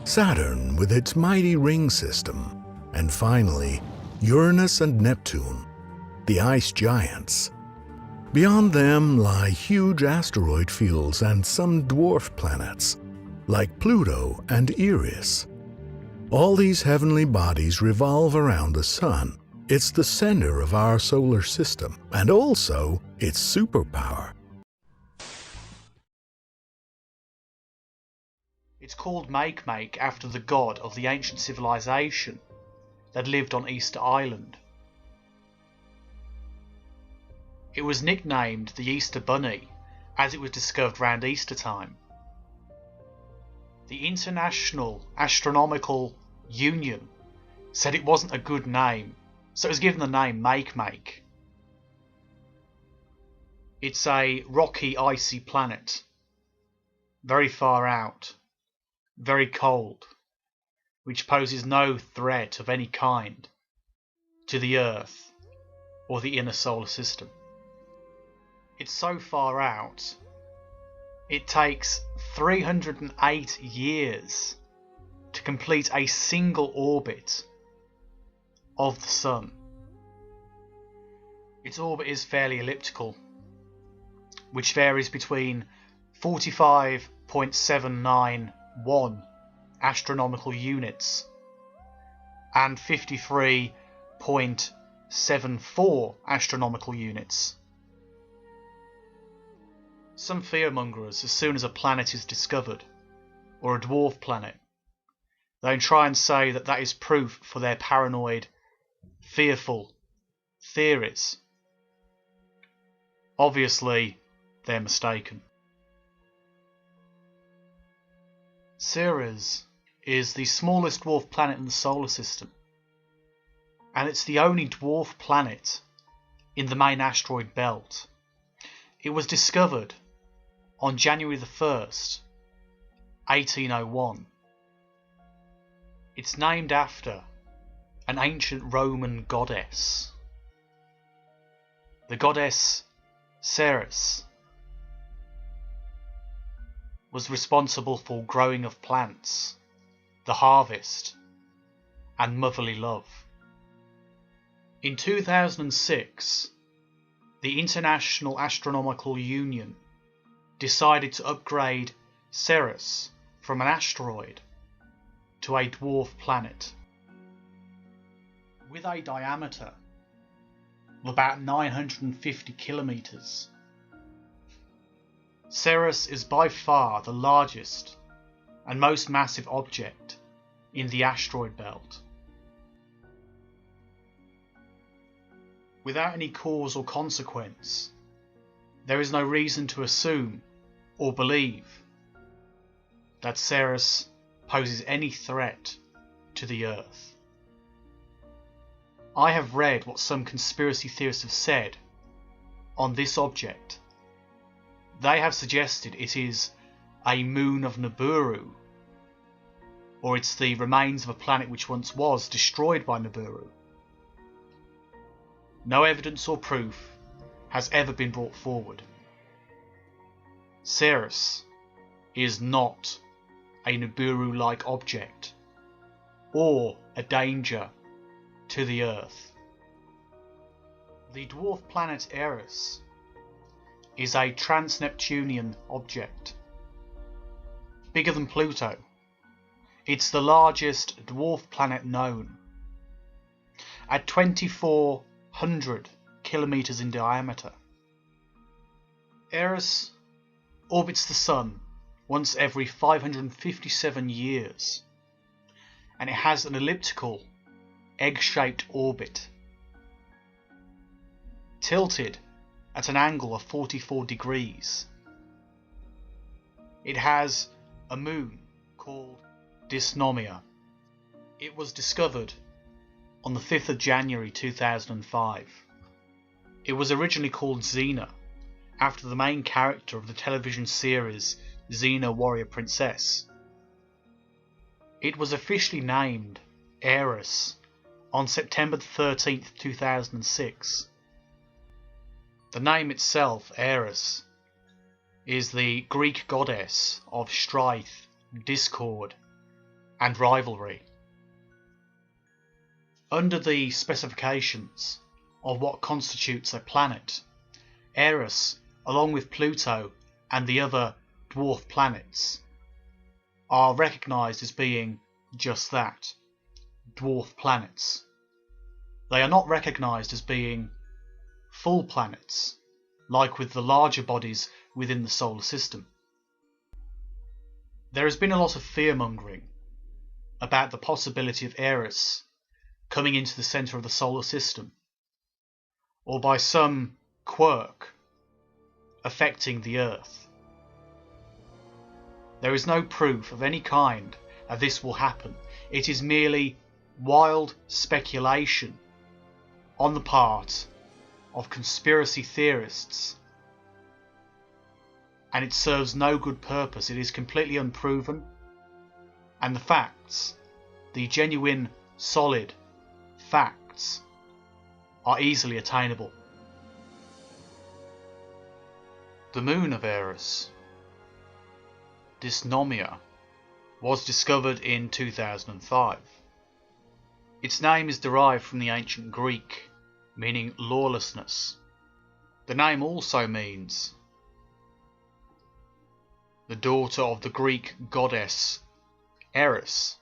S7: Saturn with its mighty ring system, and finally, Uranus and Neptune, the ice giants. Beyond them lie huge asteroid fields and some dwarf planets, like Pluto and Eris. All these heavenly bodies revolve around the Sun. It's the center of our solar system, and also its superpower.
S12: It's called Make-Make after the god of the ancient civilization that lived on Easter Island. It was nicknamed the Easter Bunny as it was discovered around Easter time. The International Astronomical Union said it wasn't a good name, so it was given the name Make-Make. It's a rocky, icy planet, very far out, very cold, which poses no threat of any kind to the Earth or the inner solar system. It's so far out, it takes 308 years to complete a single orbit of the Sun. Its orbit is fairly elliptical, which varies between 45.791 astronomical units and 53.74 astronomical units. Some fearmongers, as soon as a planet is discovered, or a dwarf planet, they try and say that that is proof for their paranoid, fearful theories. Obviously, they're mistaken. Ceres is the smallest dwarf planet in the solar system, and it's the only dwarf planet in the main asteroid belt. It was discovered on January the 1st, 1801. It's named after an ancient Roman goddess. The goddess Ceres was responsible for growing of plants, the harvest, and motherly love. In 2006, the International Astronomical Union decided to upgrade Ceres from an asteroid to a dwarf planet with a diameter of about 950 kilometers. Ceres is by far the largest and most massive object in the asteroid belt. Without any cause or consequence, there is no reason to assume or believe that Ceres poses any threat to the Earth. I have read what some conspiracy theorists have said on this object. They have suggested it is a moon of Nibiru, or it's the remains of a planet which once was destroyed by Nibiru. No evidence or proof has ever been brought forward. Ceres is not a Nibiru-like object or a danger to the Earth. The dwarf planet Eris is a trans-Neptunian object, bigger than Pluto. It's the largest dwarf planet known. At 2,400 kilometers in diameter, Eris orbits the Sun once every 557 years, and it has an elliptical, egg-shaped orbit, tilted at an angle of 44 degrees. It has a moon called Dysnomia. It was discovered on the 5th of January 2005. It was originally called Xena, after the main character of the television series Xena Warrior Princess. It was officially named Eris on September 13th, 2006. The name itself, Eris, is the Greek goddess of strife, discord, and rivalry. Under the specifications of what constitutes a planet, Eris, along with Pluto and the other dwarf planets, are recognised as being just that, dwarf planets. They are not recognised as being full planets, like with the larger bodies within the solar system. There has been a lot of fear-mongering about the possibility of Eris coming into the centre of the solar system, or by some quirk affecting the Earth. There is no proof of any kind that this will happen. It is merely wild speculation on the part of conspiracy theorists, and it serves no good purpose. It is completely unproven, and the facts, the genuine, solid facts, are easily attainable. The moon of Eris, Dysnomia, was discovered in 2005. Its name is derived from the ancient Greek, meaning lawlessness. The name also means the daughter of the Greek goddess Eris,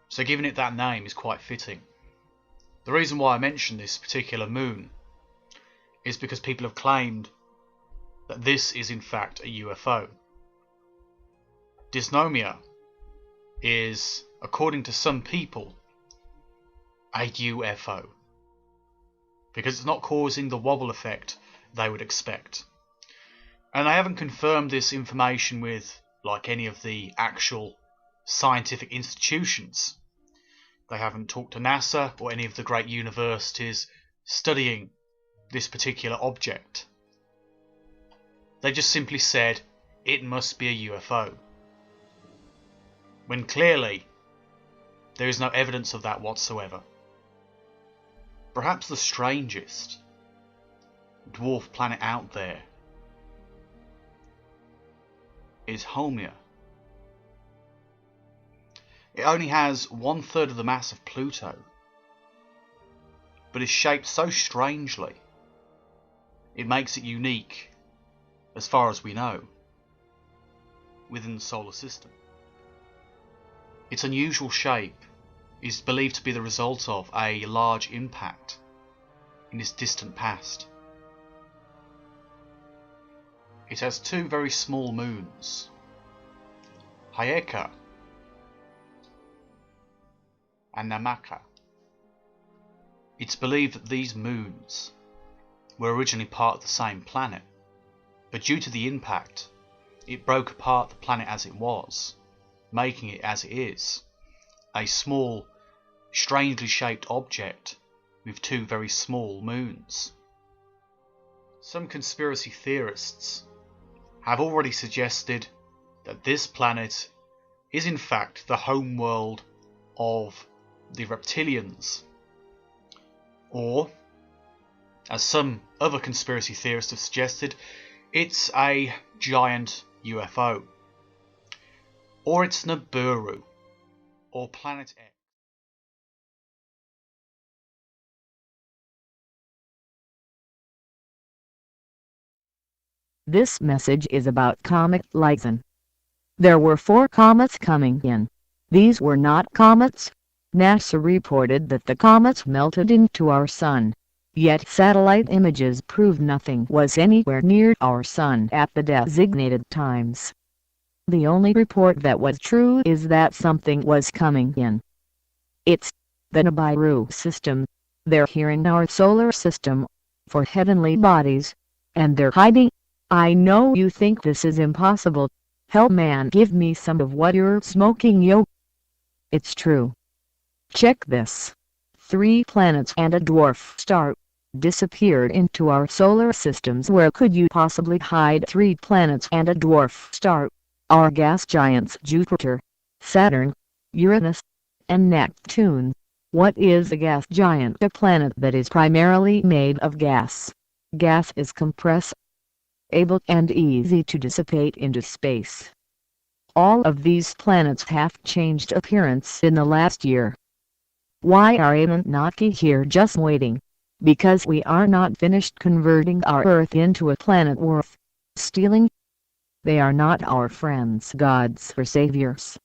S12: so giving it that name is quite fitting. The reason why I mention this particular moon is because people have claimed that this is in fact a UFO. Dysnomia is, according to some people, a UFO, because it's not causing the wobble effect they would expect. And they haven't confirmed this information with, like, any of the actual scientific institutions. They haven't talked to NASA or any of the great universities studying this particular object. They just simply said it must be a UFO, when clearly there is no evidence of that whatsoever. Perhaps the strangest dwarf planet out there is Haumea. It only has 1/3 of the mass of Pluto, but is shaped so strangely it makes it unique, as far as we know, within the solar system. Its unusual shape is believed to be the result of a large impact in its distant past. It has two very small moons, Hayeka and Namaka. It's believed that these moons were originally part of the same planet, but due to the impact, it broke apart the planet as it was, making it as it is, a small, strangely shaped object with two very small moons. Some conspiracy theorists have already suggested that this planet is in fact the home world of the reptilians, or, as some other conspiracy theorists have suggested, it's a giant UFO, or it's Nibiru, or Planet X.
S13: This message is about Comet Lyson. There were 4 comets coming in. These were not comets. NASA reported that the comets melted into our sun. Yet satellite images proved nothing was anywhere near our sun at the designated times. The only report that was true is that something was coming in. It's the Nibiru system. They're here in our solar system, for heavenly bodies, and they're hiding. I know you think this is impossible. Hell man, give me some of what you're smoking, yo. It's true. Check this. 3 planets and a dwarf star disappeared into our solar systems. Where could you possibly hide 3 planets and a dwarf star? Our gas giants Jupiter, Saturn, Uranus, and Neptune. What is a gas giant? A planet that is primarily made of gas. Gas is compressible and easy to dissipate into space. All of these planets have changed appearance in the last year. Why are Anunnaki here just waiting? Because we are not finished converting our Earth into a planet worth stealing. They are not our friends, gods or saviors.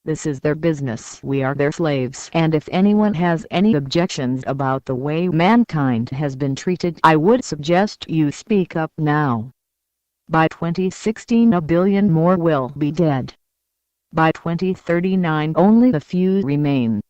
S13: This is their business. We are their slaves. And if anyone has any objections about the way mankind has been treated, I would suggest you speak up now. By 2016 a billion more will be dead. By 2039 only a few remain.